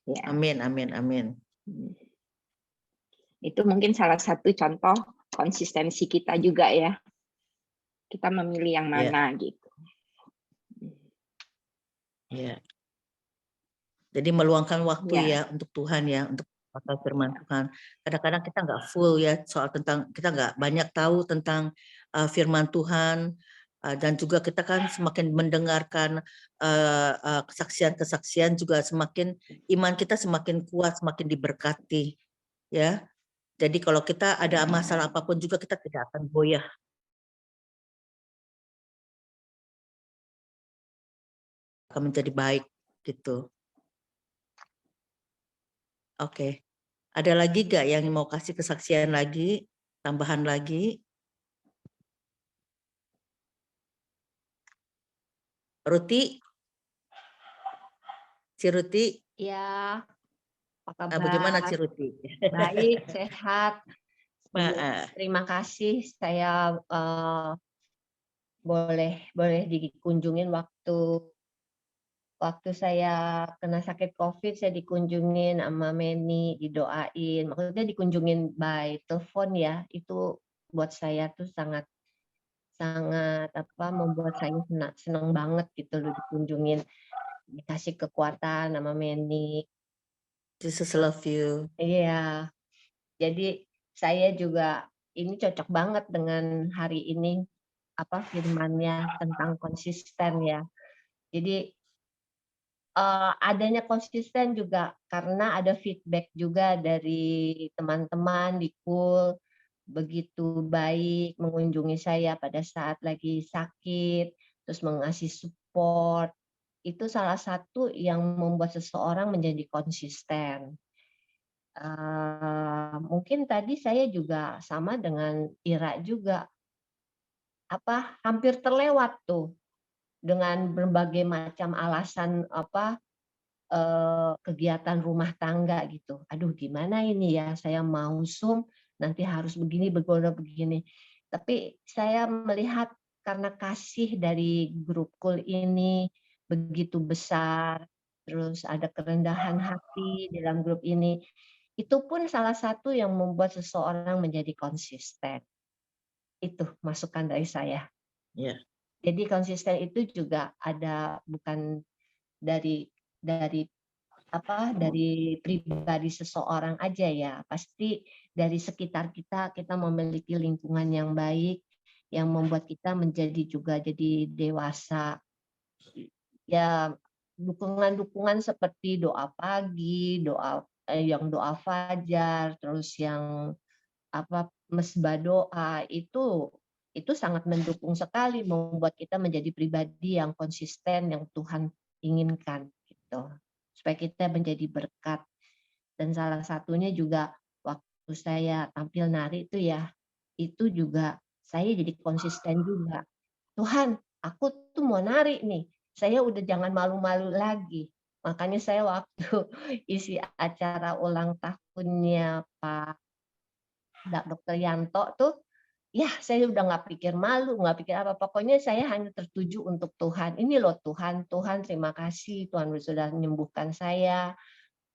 Ya. Amin. Itu mungkin salah satu contoh konsistensi kita juga ya. Kita memilih yang mana gitu. Ya. Jadi meluangkan waktu ya untuk Tuhan ya, untuk pakai firman Tuhan. Kadang-kadang kita nggak full ya soal tentang, kita nggak banyak tahu tentang firman Tuhan, dan juga kita kan semakin mendengarkan kesaksian-kesaksian juga semakin iman kita semakin kuat, semakin diberkati ya. Jadi kalau kita ada masalah apapun juga kita tidak akan goyah. Akan menjadi baik gitu. Oke. Ada lagi gak yang mau kasih kesaksian lagi, tambahan lagi? Ruti? Ciruti? Ya, apa kabar? Bagaimana Ciruti? Baik, sehat. Terima kasih saya boleh dikunjungin waktu saya kena sakit COVID, saya dikunjungin sama Meni, didoain. Maksudnya dikunjungin by telepon ya. Itu buat saya tuh sangat membuat saya senang banget gitu loh dikunjungin, dikasih kekuatan sama Meni. Jesus love you. Iya. Jadi saya juga ini cocok banget dengan hari ini firman-Nya tentang konsisten ya. Jadi adanya konsisten juga karena ada feedback juga dari teman-teman di KUL, begitu baik mengunjungi saya pada saat lagi sakit, terus mengasih support. Itu salah satu yang membuat seseorang menjadi konsisten. Mungkin tadi saya juga sama dengan Ira juga, hampir terlewat tuh dengan berbagai macam alasan kegiatan rumah tangga gitu. Aduh gimana ini ya, saya mau Zoom nanti harus begini begini. Tapi saya melihat karena kasih dari grup KUL ini begitu besar, terus ada kerendahan hati dalam grup ini. Itu pun salah satu yang membuat seseorang menjadi konsisten. Itu masukan dari saya. Yeah. Jadi konsisten itu juga ada bukan dari pribadi seseorang aja ya. Pasti dari sekitar kita memiliki lingkungan yang baik yang membuat kita jadi dewasa. Ya, dukungan-dukungan seperti doa pagi, doa yang doa fajar, terus yang mesbah doa itu sangat mendukung sekali, membuat kita menjadi pribadi yang konsisten yang Tuhan inginkan gitu. Supaya kita menjadi berkat. Dan salah satunya juga waktu saya tampil nari itu juga saya jadi konsisten juga. Tuhan, aku tuh mau nari nih. Saya udah jangan malu-malu lagi. Makanya saya waktu isi acara ulang tahunnya Pak Dr. Yanto tuh, ya saya udah nggak pikir malu, nggak pikir apa. Pokoknya saya hanya tertuju untuk Tuhan. Ini loh Tuhan, Tuhan terima kasih. Tuhan sudah menyembuhkan saya.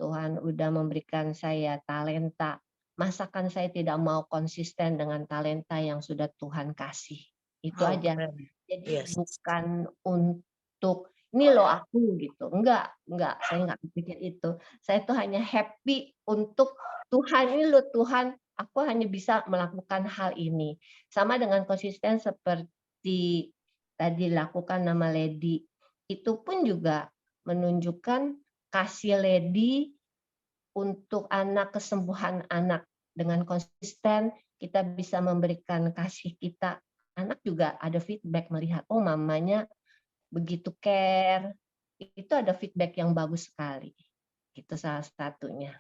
Tuhan udah memberikan saya talenta. Masakan saya tidak mau konsisten dengan talenta yang sudah Tuhan kasih. Itu Oh, aja. keren. Jadi Yes. bukan untuk ini loh aku gitu. Enggak, saya enggak pikir itu. Saya tuh hanya happy untuk Tuhan, ini loh Tuhan, aku hanya bisa melakukan hal ini. Sama dengan konsisten seperti tadi lakukan nama Lady. Itu pun juga menunjukkan kasih Lady untuk anak, kesembuhan anak. Dengan konsisten kita bisa memberikan kasih kita. Anak juga ada feedback melihat, oh mamanya begitu care. Itu ada feedback yang bagus sekali. Itu salah satunya.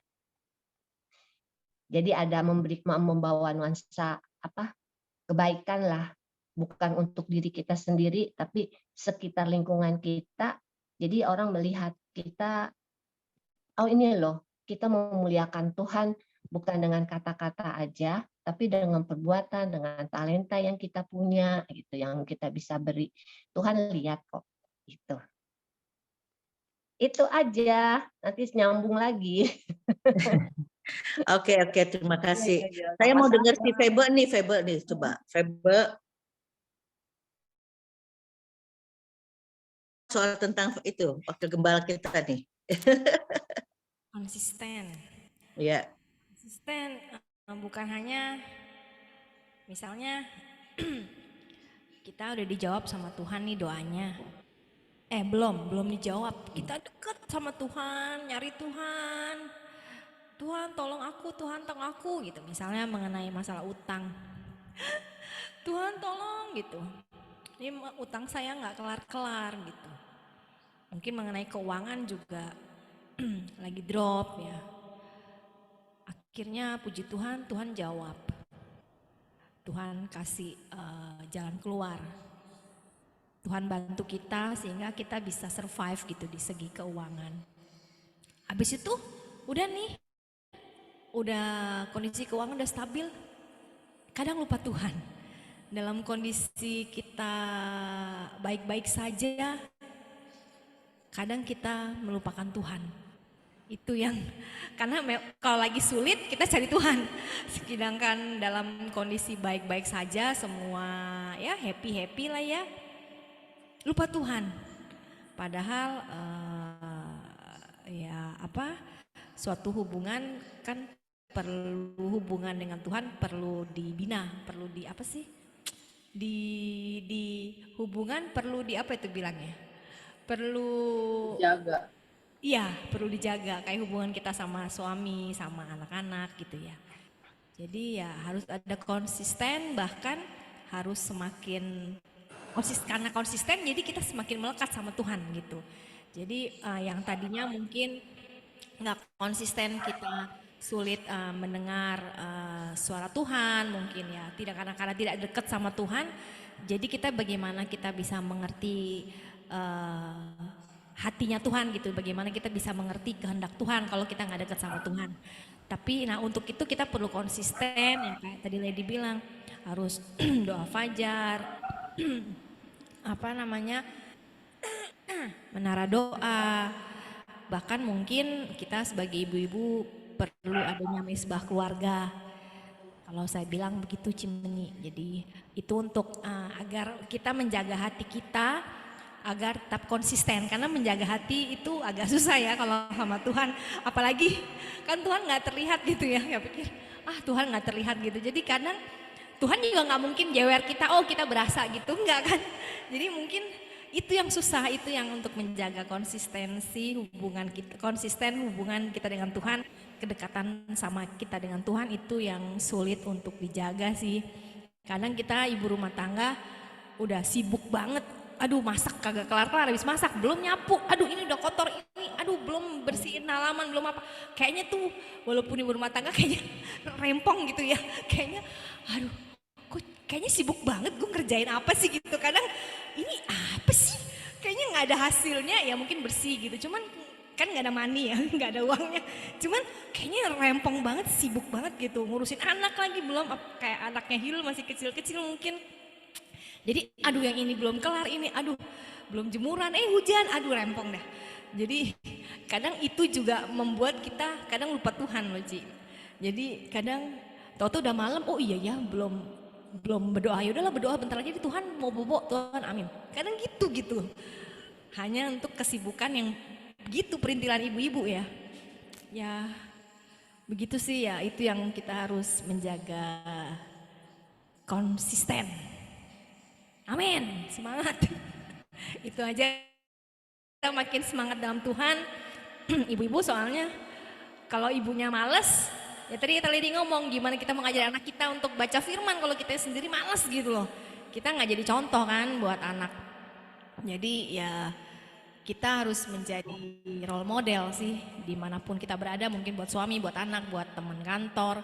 Jadi ada membawa nuansa kebaikan lah. Bukan untuk diri kita sendiri, tapi sekitar lingkungan kita. Jadi orang melihat kita, oh ini loh, kita memuliakan Tuhan bukan dengan kata-kata aja, tapi dengan perbuatan, dengan talenta yang kita punya, gitu, yang kita bisa beri. Tuhan lihat kok, gitu. Itu aja, nanti nyambung lagi. Oke, terima kasih. Ya. Saya mau dengar si Febe nih, coba. Febe. Soal tentang itu, wakil gembala kita nih. Konsisten. Ya. Konsisten bukan hanya misalnya kita udah dijawab sama Tuhan nih doanya. Belum dijawab. Kita deket sama Tuhan, nyari Tuhan. Tuhan tolong aku, Tuhan tolong aku gitu. Misalnya mengenai masalah utang. Tuhan tolong gitu. Ini utang saya nggak kelar-kelar gitu. Mungkin mengenai keuangan juga lagi drop ya. Akhirnya puji Tuhan, Tuhan jawab. Tuhan kasih jalan keluar. Tuhan bantu kita sehingga kita bisa survive gitu di segi keuangan. Habis itu udah nih, udah kondisi keuangan udah stabil. Kadang lupa Tuhan. Dalam kondisi kita baik-baik saja, kadang kita melupakan Tuhan. Itu yang, karena kalau lagi sulit kita cari Tuhan. Sedangkan dalam kondisi baik-baik saja, semua ya happy-happy lah ya, lupa Tuhan. Padahal suatu hubungan kan perlu hubungan dengan Tuhan, perlu dibina, perlu di hubungan perlu bilangnya? Perlu Jaga. Iya, perlu dijaga kayak hubungan kita sama suami, sama anak-anak gitu ya. Jadi ya harus ada konsisten, bahkan harus semakin karena konsisten jadi kita semakin melekat sama Tuhan gitu. Jadi yang tadinya mungkin nggak konsisten, kita sulit mendengar suara Tuhan mungkin ya, karena tidak dekat sama Tuhan. Jadi kita bagaimana kita bisa mengerti hatinya Tuhan gitu, bagaimana kita bisa mengerti kehendak Tuhan kalau kita nggak dekat sama Tuhan. Tapi untuk itu kita perlu konsisten, yang kayak tadi Lady bilang, harus doa fajar, menara doa. Bahkan mungkin kita sebagai ibu-ibu perlu adanya mesbah keluarga. Kalau saya bilang begitu Cimeni. Jadi itu untuk agar kita menjaga hati kita agar tetap konsisten, karena menjaga hati itu agak susah ya kalau sama Tuhan, apalagi kan Tuhan nggak terlihat gitu ya pikir Tuhan nggak terlihat gitu, jadi kadang Tuhan juga nggak mungkin jewer kita, oh kita berasa gitu, enggak kan, jadi mungkin itu yang susah, itu yang untuk menjaga konsistensi hubungan kita, konsisten hubungan kita dengan Tuhan, kedekatan sama kita dengan Tuhan itu yang sulit untuk dijaga sih. Kadang kita ibu rumah tangga udah sibuk banget, aduh masak kagak kelar-kelar, habis masak belum nyapu, aduh ini udah kotor, ini aduh belum bersihin halaman, belum apa, kayaknya tuh walaupun ibu rumah tangga kayaknya rempong gitu ya, kayaknya aduh kok kayaknya sibuk banget gue ngerjain apa sih gitu. Kadang ini apa sih, kayaknya nggak ada hasilnya, ya mungkin bersih gitu, cuman kan nggak ada money ya, nggak ada uangnya, cuman kayaknya rempong banget, sibuk banget gitu, ngurusin anak lagi, belum kayak anaknya Hilul masih kecil-kecil mungkin. Jadi aduh yang ini belum kelar, ini aduh belum jemuran, hujan, aduh rempong dah. Jadi kadang itu juga membuat kita kadang lupa Tuhan loh Ci. Jadi kadang tau-tau udah malam, oh iya ya belum berdoa, ya udahlah berdoa bentar lagi Tuhan mau bobo, Tuhan amin. Kadang gitu. Hanya untuk kesibukan yang gitu, perintilan ibu-ibu ya. Ya begitu sih ya, itu yang kita harus menjaga konsisten. Amin, semangat. Itu aja, kita makin semangat dalam Tuhan. Ibu-ibu soalnya kalau ibunya males, ya tadi kita Lady ngomong gimana kita mau ngajarin anak kita untuk baca firman kalau kita sendiri males gitu loh. Kita nggak jadi contoh kan buat anak. Jadi ya kita harus menjadi role model sih dimanapun kita berada, mungkin buat suami, buat anak, buat teman kantor,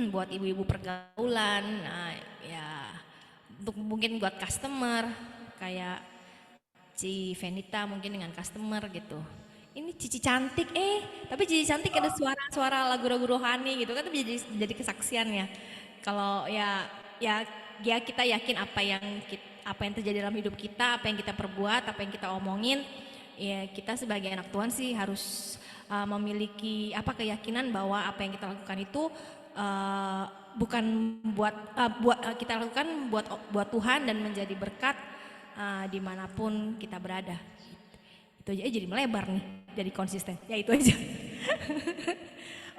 buat ibu-ibu pergaulan, nah, ya untuk mungkin buat customer kayak Ci Venita mungkin dengan customer gitu. Ini Cici cantik, tapi Cici cantik ada suara-suara lagu-lagu rohani gitu kan, itu jadi kesaksian ya. Kalau ya kita yakin apa yang terjadi dalam hidup kita, apa yang kita perbuat, apa yang kita omongin, ya kita sebagai anak Tuhan sih harus memiliki keyakinan bahwa apa yang kita lakukan itu bukan kita lakukan buat Tuhan dan menjadi berkat dimanapun kita berada. Itu aja jadi melebar nih, jadi konsisten. Ya itu aja.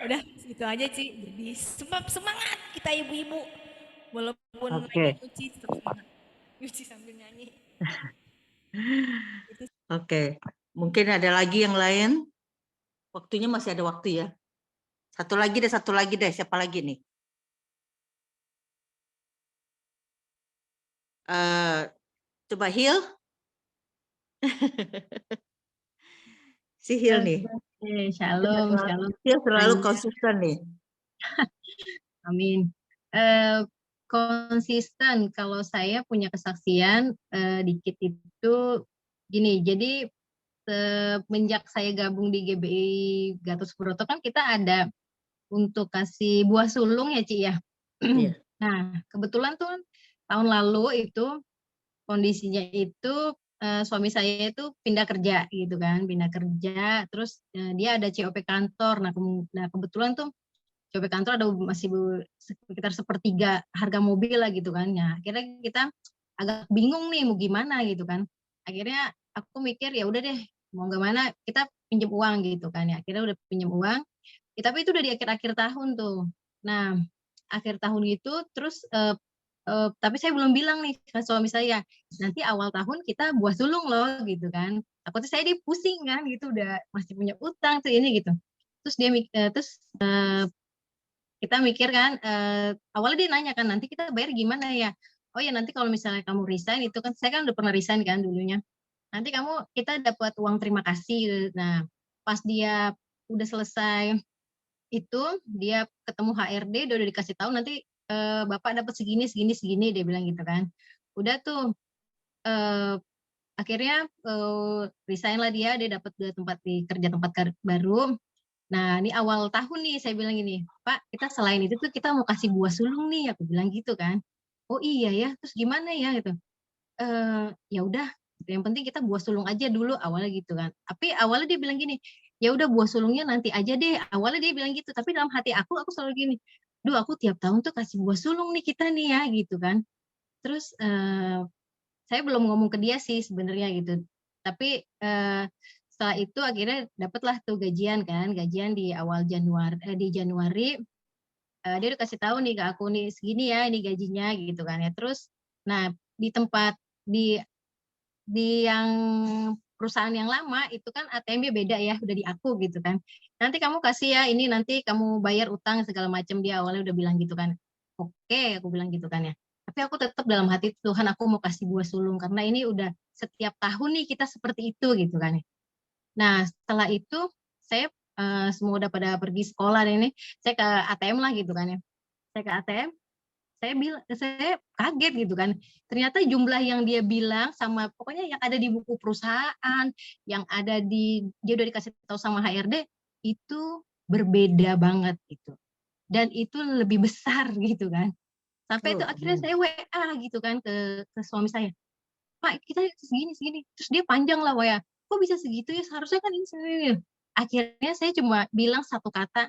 Udah itu aja sih. Jadi semangat kita ibu-ibu, walaupun lagi nyuci tetap semangat. Nyuci sambil nyanyi. Oke. Mungkin ada lagi yang lain? Waktunya masih ada waktu ya. Satu lagi deh. Siapa lagi nih? Coba Hil. Si Hil nih. Shalom. Hil selalu konsisten nih. Amin. Konsisten, kalau saya punya kesaksian dikit itu gini, jadi semenjak saya gabung di GBI Gatot Subroto kan kita ada untuk kasih buah sulung ya Ci ya. Iya. Nah kebetulan tuh tahun lalu itu kondisinya itu suami saya itu pindah kerja gitu kan, terus dia ada COP kantor. Nah kebetulan tuh COP kantor ada masih sekitar sepertiga harga mobil lah gitu kan. Nah akhirnya kita agak bingung nih mau gimana gitu kan. Akhirnya aku mikir ya udah deh mau gimana kita pinjam uang gitu kan ya. Akhirnya udah pinjam uang. Ya, tapi itu udah di akhir-akhir tahun tuh. Nah akhir tahun itu terus tapi saya belum bilang nih ke suami saya, nanti awal tahun kita buah sulung loh gitu kan. Takutnya saya pusing kan gitu, udah masih punya utang tuh ini gitu. Terus dia kita mikir kan, awalnya dia nanya kan nanti kita bayar gimana ya. Oh ya nanti kalau misalnya kamu resign itu kan, saya kan udah pernah resign kan dulunya. Nanti kita dapat uang terima kasih. Nah pas dia udah selesai itu dia ketemu HRD, dia udah dikasih tahu nanti Bapak dapat segini dia bilang gitu kan. Udah tuh akhirnya resign lah dia dapat tempat baru. Nah ini awal tahun nih saya bilang gini, Pak kita selain itu tuh kita mau kasih buah sulung nih, aku bilang gitu kan. Oh iya ya, terus gimana ya gitu. Ya udah, yang penting kita buah sulung aja dulu awalnya gitu kan. Tapi awalnya dia bilang gini, ya udah buah sulungnya nanti aja deh. Awalnya dia bilang gitu, tapi dalam hati aku selalu gini, duh aku tiap tahun tuh kasih buah sulung nih kita nih ya gitu kan. Terus saya belum ngomong ke dia sih sebenarnya gitu. Tapi setelah itu akhirnya dapatlah tuh gajian di awal Januari dia udah kasih tahu nih ke aku nih segini ya ini gajinya gitu kan ya. Terus nah di di yang perusahaan yang lama itu kan ATM-nya beda ya, udah di aku gitu kan. Nanti kamu kasih ya, ini nanti kamu bayar utang segala macam, dia awalnya udah bilang gitu kan. Oke, aku bilang gitu kan ya. Tapi aku tetap dalam hati, Tuhan aku mau kasih buah sulung karena ini udah setiap tahun nih kita seperti itu gitu kan. Nah, setelah itu saya semua udah pada pergi sekolah dan ini saya ke ATM lah gitu kan ya. Saya ke ATM, saya kaget gitu kan. Ternyata jumlah yang dia bilang sama pokoknya yang ada di buku perusahaan, yang ada dia udah dikasih tahu sama HRD itu berbeda banget gitu. Dan itu lebih besar gitu kan. Sampai itu akhirnya saya WA gitu kan ke suami saya. Pak, kita segini segini. Terus dia panjang lah WA. Kok bisa segitu ya? Seharusnya kan ini segini. Akhirnya saya cuma bilang satu kata,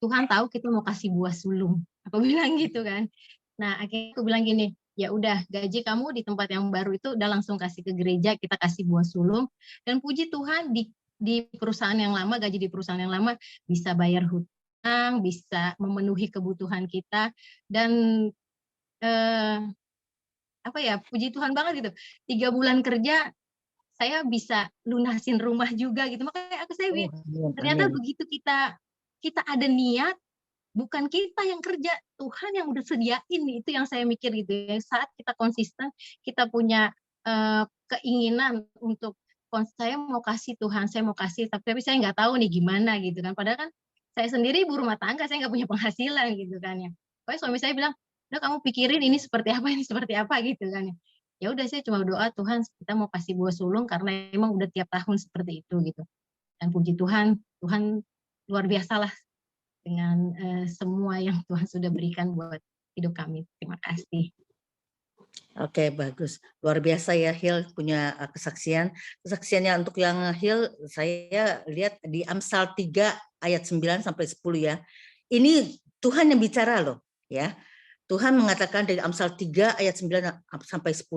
Tuhan tahu kita mau kasih buah sulung. Aku bilang gitu kan. Nah, akhirnya aku bilang gini, ya udah gaji kamu di tempat yang baru itu udah langsung kasih ke gereja, kita kasih buah sulung. Dan puji Tuhan di perusahaan yang lama, gaji di perusahaan yang lama bisa bayar hutang, bisa memenuhi kebutuhan kita dan apa ya, puji Tuhan banget gitu. 3 bulan kerja saya bisa lunasin rumah juga gitu. Makanya saya ternyata begitu kita ada niat, bukan kita yang kerja, Tuhan yang udah sediain, itu yang saya mikir gitu ya. Saat kita konsisten, kita punya keinginan untuk saya mau kasih Tuhan, saya mau kasih, tapi saya nggak tahu nih gimana gitu kan. Padahal kan saya sendiri ibu rumah tangga, saya nggak punya penghasilan gitu kan ya. Pokoknya suami saya bilang, udah kamu pikirin ini seperti apa gitu kan ya. Ya udah saya cuma doa, Tuhan kita mau kasih buah sulung karena emang udah tiap tahun seperti itu gitu. Dan puji Tuhan, Tuhan luar biasa lah dengan semua yang Tuhan sudah berikan buat hidup kami. Terima kasih. Oke, bagus. Luar biasa ya Hil punya kesaksian. Kesaksiannya untuk yang Hil saya lihat di Amsal 3 ayat 9 sampai 10 ya. Ini Tuhan yang bicara loh ya. Tuhan mengatakan dari Amsal 3 ayat 9 sampai 10.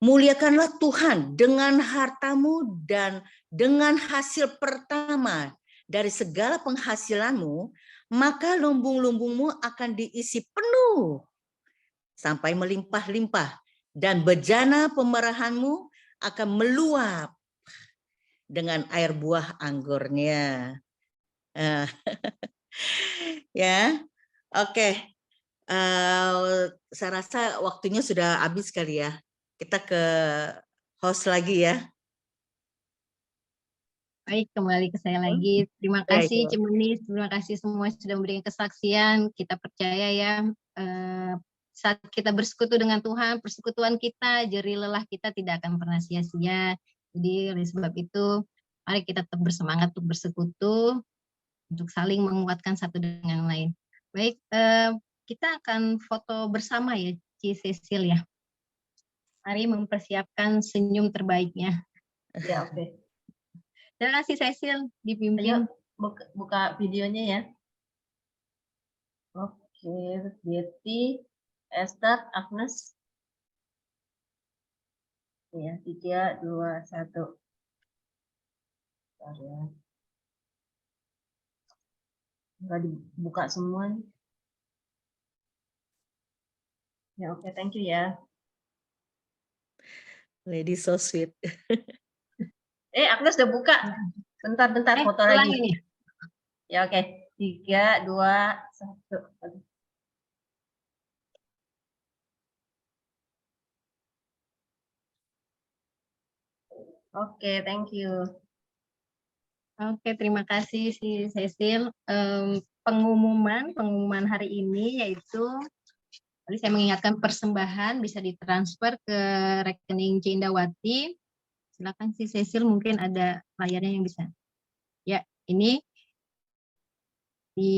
Muliakanlah Tuhan dengan hartamu dan dengan hasil pertama dari segala penghasilanmu, maka lumbung-lumbungmu akan diisi penuh sampai melimpah-limpah, dan bejana pemerahanmu akan meluap dengan air buah anggurnya. Ya, oke. Saya rasa waktunya sudah habis kali ya. Kita ke host lagi ya. Baik, kembali ke saya lagi. Terima kasih Cimenis, terima kasih semua sudah memberikan kesaksian. Kita percaya ya, saat kita bersekutu dengan Tuhan, persekutuan kita, jerih lelah kita tidak akan pernah sia-sia. Jadi oleh sebab itu, mari kita tetap bersemangat untuk bersekutu, untuk saling menguatkan satu dengan lain. Baik, kita akan foto bersama ya, Ci Cecil ya. Mari mempersiapkan senyum terbaiknya. Ya, oke. Terima kasih Cecil, dipimpin. Buka videonya ya. Oke, Betty, Esther, Agnes. Ya, 3, 2, 1. Ya. Nggak dibuka semua nih. Ya, oke, thank you ya. Lady so sweet. Agnes udah buka. Bentar, foto lagi. Ini. Ya, oke. 3, 2, 1. Oke, thank you. Oke, terima kasih si Cecil. Pengumuman hari ini yaitu tadi saya mengingatkan persembahan bisa ditransfer ke rekening Cindawati. Silakan si Cecil, mungkin ada layarnya yang bisa. Ya, ini di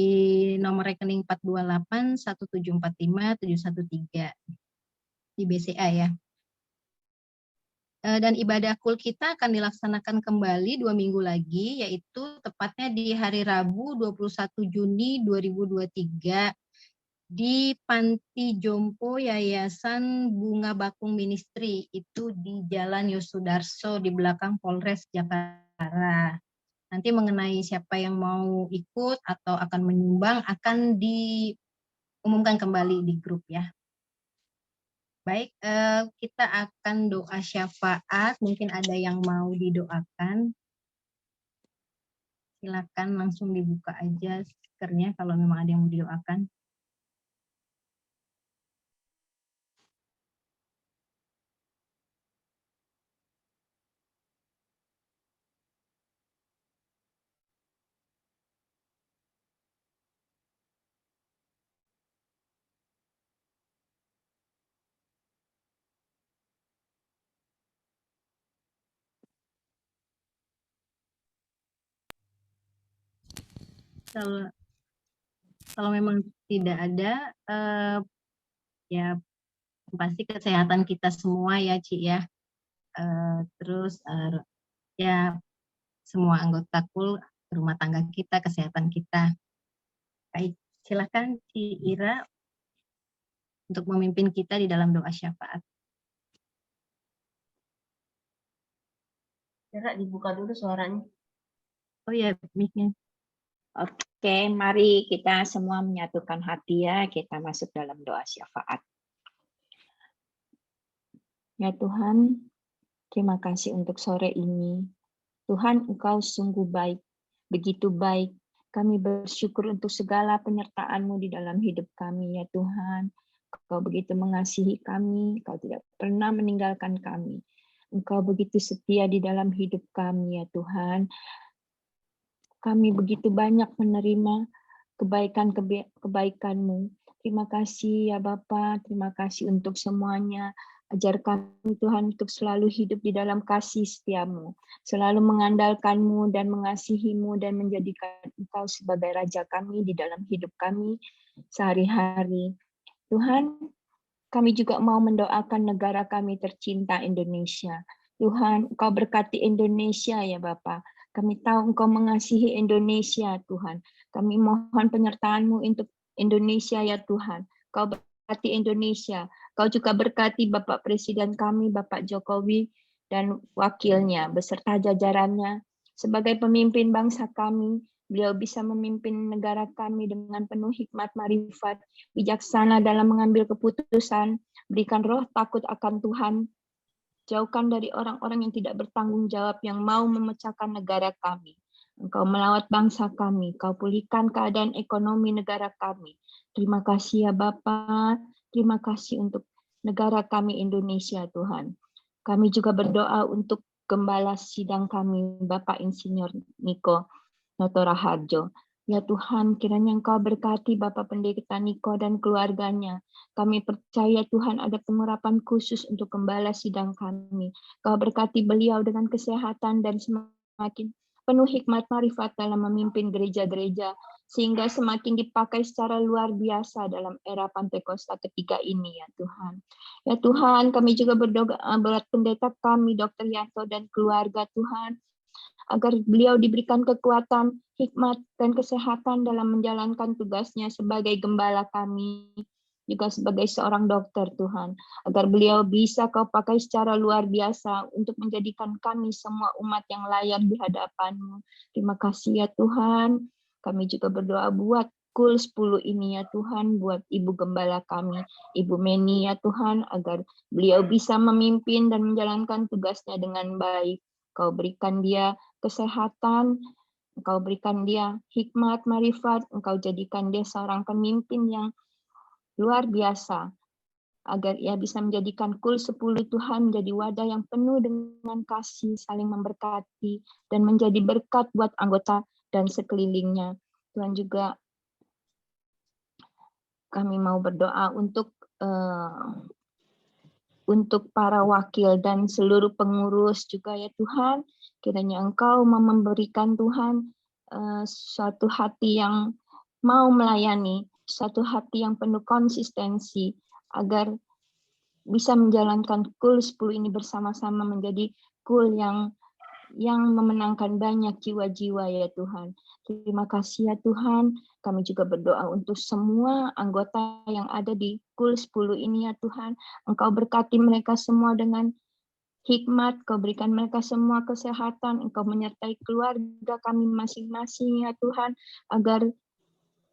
nomor rekening 42817457113 di BCA ya. Dan ibadah kul kita akan dilaksanakan kembali 2 minggu lagi, yaitu tepatnya di hari Rabu 21 Juni 2023 di Panti Jompo Yayasan Bunga Bakung Ministry, itu di Jalan Yosudarso di belakang Polres Jakarta. Nanti mengenai siapa yang mau ikut atau akan menyumbang akan diumumkan kembali di grup ya. Baik, kita akan doa syafaat. Mungkin ada yang mau didoakan. Silakan langsung dibuka aja speakernya kalau memang ada yang mau didoakan. Kalau memang tidak ada, ya pasti kesehatan kita semua ya, Ci ya. Terus ya semua anggota KUL, rumah tangga kita, kesehatan kita. Baik, silakan Ci Ira untuk memimpin kita di dalam doa syafaat. Ira, dibuka dulu suaranya. Oh ya, mic-nya. Oke, mari kita semua menyatukan hati ya, kita masuk dalam doa syafaat. Ya Tuhan, terima kasih untuk sore ini. Tuhan, Engkau sungguh baik, begitu baik. Kami bersyukur untuk segala penyertaan-Mu di dalam hidup kami ya Tuhan. Engkau begitu mengasihi kami, Engkau tidak pernah meninggalkan kami. Engkau begitu setia di dalam hidup kami ya Tuhan. Kami begitu banyak menerima kebaikan-Mu. Terima kasih ya Bapa, terima kasih untuk semuanya. Ajar kami Tuhan untuk selalu hidup di dalam kasih setia-Mu, selalu mengandalkan-Mu dan mengasihi-Mu dan menjadikan Engkau sebagai Raja kami di dalam hidup kami sehari-hari. Tuhan, kami juga mau mendoakan negara kami tercinta Indonesia. Tuhan, Engkau berkati Indonesia ya Bapa. Kami tahu Engkau mengasihi Indonesia Tuhan. Kami mohon penyertaan-Mu untuk Indonesia ya Tuhan. Kau berkati Indonesia. Kau juga berkati Bapak Presiden kami, Bapak Jokowi, dan wakilnya, beserta jajarannya. Sebagai pemimpin bangsa kami, beliau bisa memimpin negara kami dengan penuh hikmat marifat, bijaksana dalam mengambil keputusan, berikan roh takut akan Tuhan, jauhkan dari orang-orang yang tidak bertanggung jawab yang mau memecahkan negara kami. Engkau melawat bangsa kami, Kau pulihkan keadaan ekonomi negara kami. Terima kasih ya Bapa, terima kasih untuk negara kami Indonesia Tuhan. Kami juga berdoa untuk gembala sidang kami, Bapak Insinyur Niko Noto Raharjo. Ya Tuhan, kiranya Engkau berkati Bapak Pendeta Niko dan keluarganya. Kami percaya Tuhan ada pengurapan khusus untuk gembala sidang kami. Kau berkati beliau dengan kesehatan dan semakin penuh hikmat marifat dalam memimpin gereja-gereja, sehingga semakin dipakai secara luar biasa dalam era Pantekosta ketiga ini ya Tuhan. Ya Tuhan, kami juga berdoa buat pendeta kami, Dr. Yanto dan keluarga Tuhan, agar beliau diberikan kekuatan, hikmat, dan kesehatan dalam menjalankan tugasnya sebagai gembala kami, juga sebagai seorang dokter Tuhan, agar beliau bisa Kau pakai secara luar biasa untuk menjadikan kami semua umat yang layak di hadapan-Mu. Terima kasih ya Tuhan. Kami juga berdoa buat KUL 10 ini ya Tuhan, buat Ibu Gembala kami, Ibu Meni ya Tuhan, agar beliau bisa memimpin dan menjalankan tugasnya dengan baik. Kau berikan dia kesehatan, Engkau berikan dia hikmat, marifat, Engkau jadikan dia seorang pemimpin yang luar biasa, agar ia bisa menjadikan KUL 10 Tuhan menjadi wadah yang penuh dengan kasih, saling memberkati, dan menjadi berkat buat anggota dan sekelilingnya. Tuhan juga kami mau berdoa untuk para wakil dan seluruh pengurus juga ya Tuhan, kiranya Engkau memberikan Tuhan suatu hati yang mau melayani, suatu hati yang penuh konsistensi, agar bisa menjalankan KUL 10 ini bersama-sama menjadi KUL yang memenangkan banyak jiwa-jiwa ya Tuhan. Terima kasih ya Tuhan. Kami juga berdoa untuk semua anggota yang ada di KUL 10 ini ya Tuhan. Engkau berkati mereka semua dengan hikmat, Kau berikan mereka semua kesehatan, Engkau menyertai keluarga kami masing-masing ya Tuhan, agar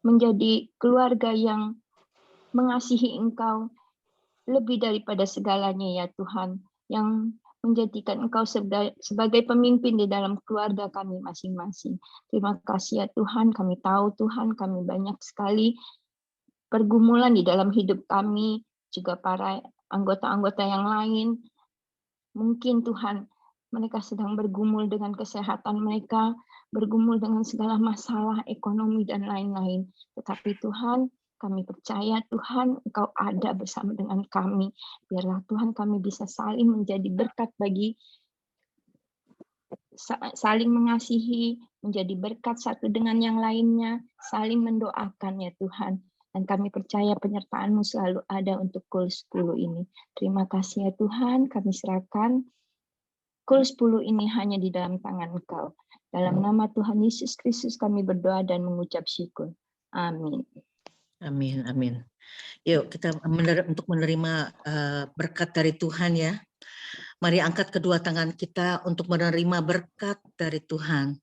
menjadi keluarga yang mengasihi Engkau, lebih daripada segalanya ya Tuhan, yang menjadikan Engkau sebagai pemimpin di dalam keluarga kami masing-masing. Terima kasih ya Tuhan, kami tahu Tuhan, kami banyak sekali pergumulan di dalam hidup kami, juga para anggota-anggota yang lain. Mungkin Tuhan, mereka sedang bergumul dengan kesehatan mereka, bergumul dengan segala masalah ekonomi dan lain-lain. Tetapi Tuhan, kami percaya Tuhan, Engkau ada bersama dengan kami. Biarlah Tuhan kami bisa saling menjadi berkat bagi, saling mengasihi, menjadi berkat satu dengan yang lainnya, saling mendoakan ya Tuhan. Dan kami percaya penyertaan-Mu selalu ada untuk KUL 10 ini. Terima kasih ya Tuhan, kami serahkan KUL 10 ini hanya di dalam tangan Engkau. Dalam nama Tuhan Yesus Kristus kami berdoa dan mengucap syukur. Amin. Amin, amin. Yuk kita untuk menerima berkat dari Tuhan ya. Mari angkat kedua tangan kita untuk menerima berkat dari Tuhan.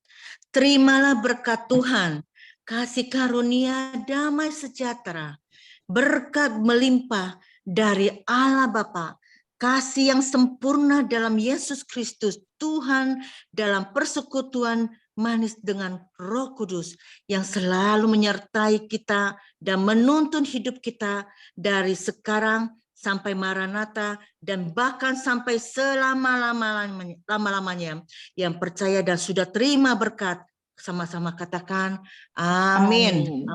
Terimalah berkat Tuhan, kasih karunia, damai sejahtera, berkat melimpah dari Allah Bapa, kasih yang sempurna dalam Yesus Kristus, Tuhan dalam persekutuan manis dengan Roh Kudus yang selalu menyertai kita dan menuntun hidup kita dari sekarang sampai Maranatha dan bahkan sampai selama-lamanya. Yang percaya dan sudah terima berkat, sama-sama katakan amin. Amin.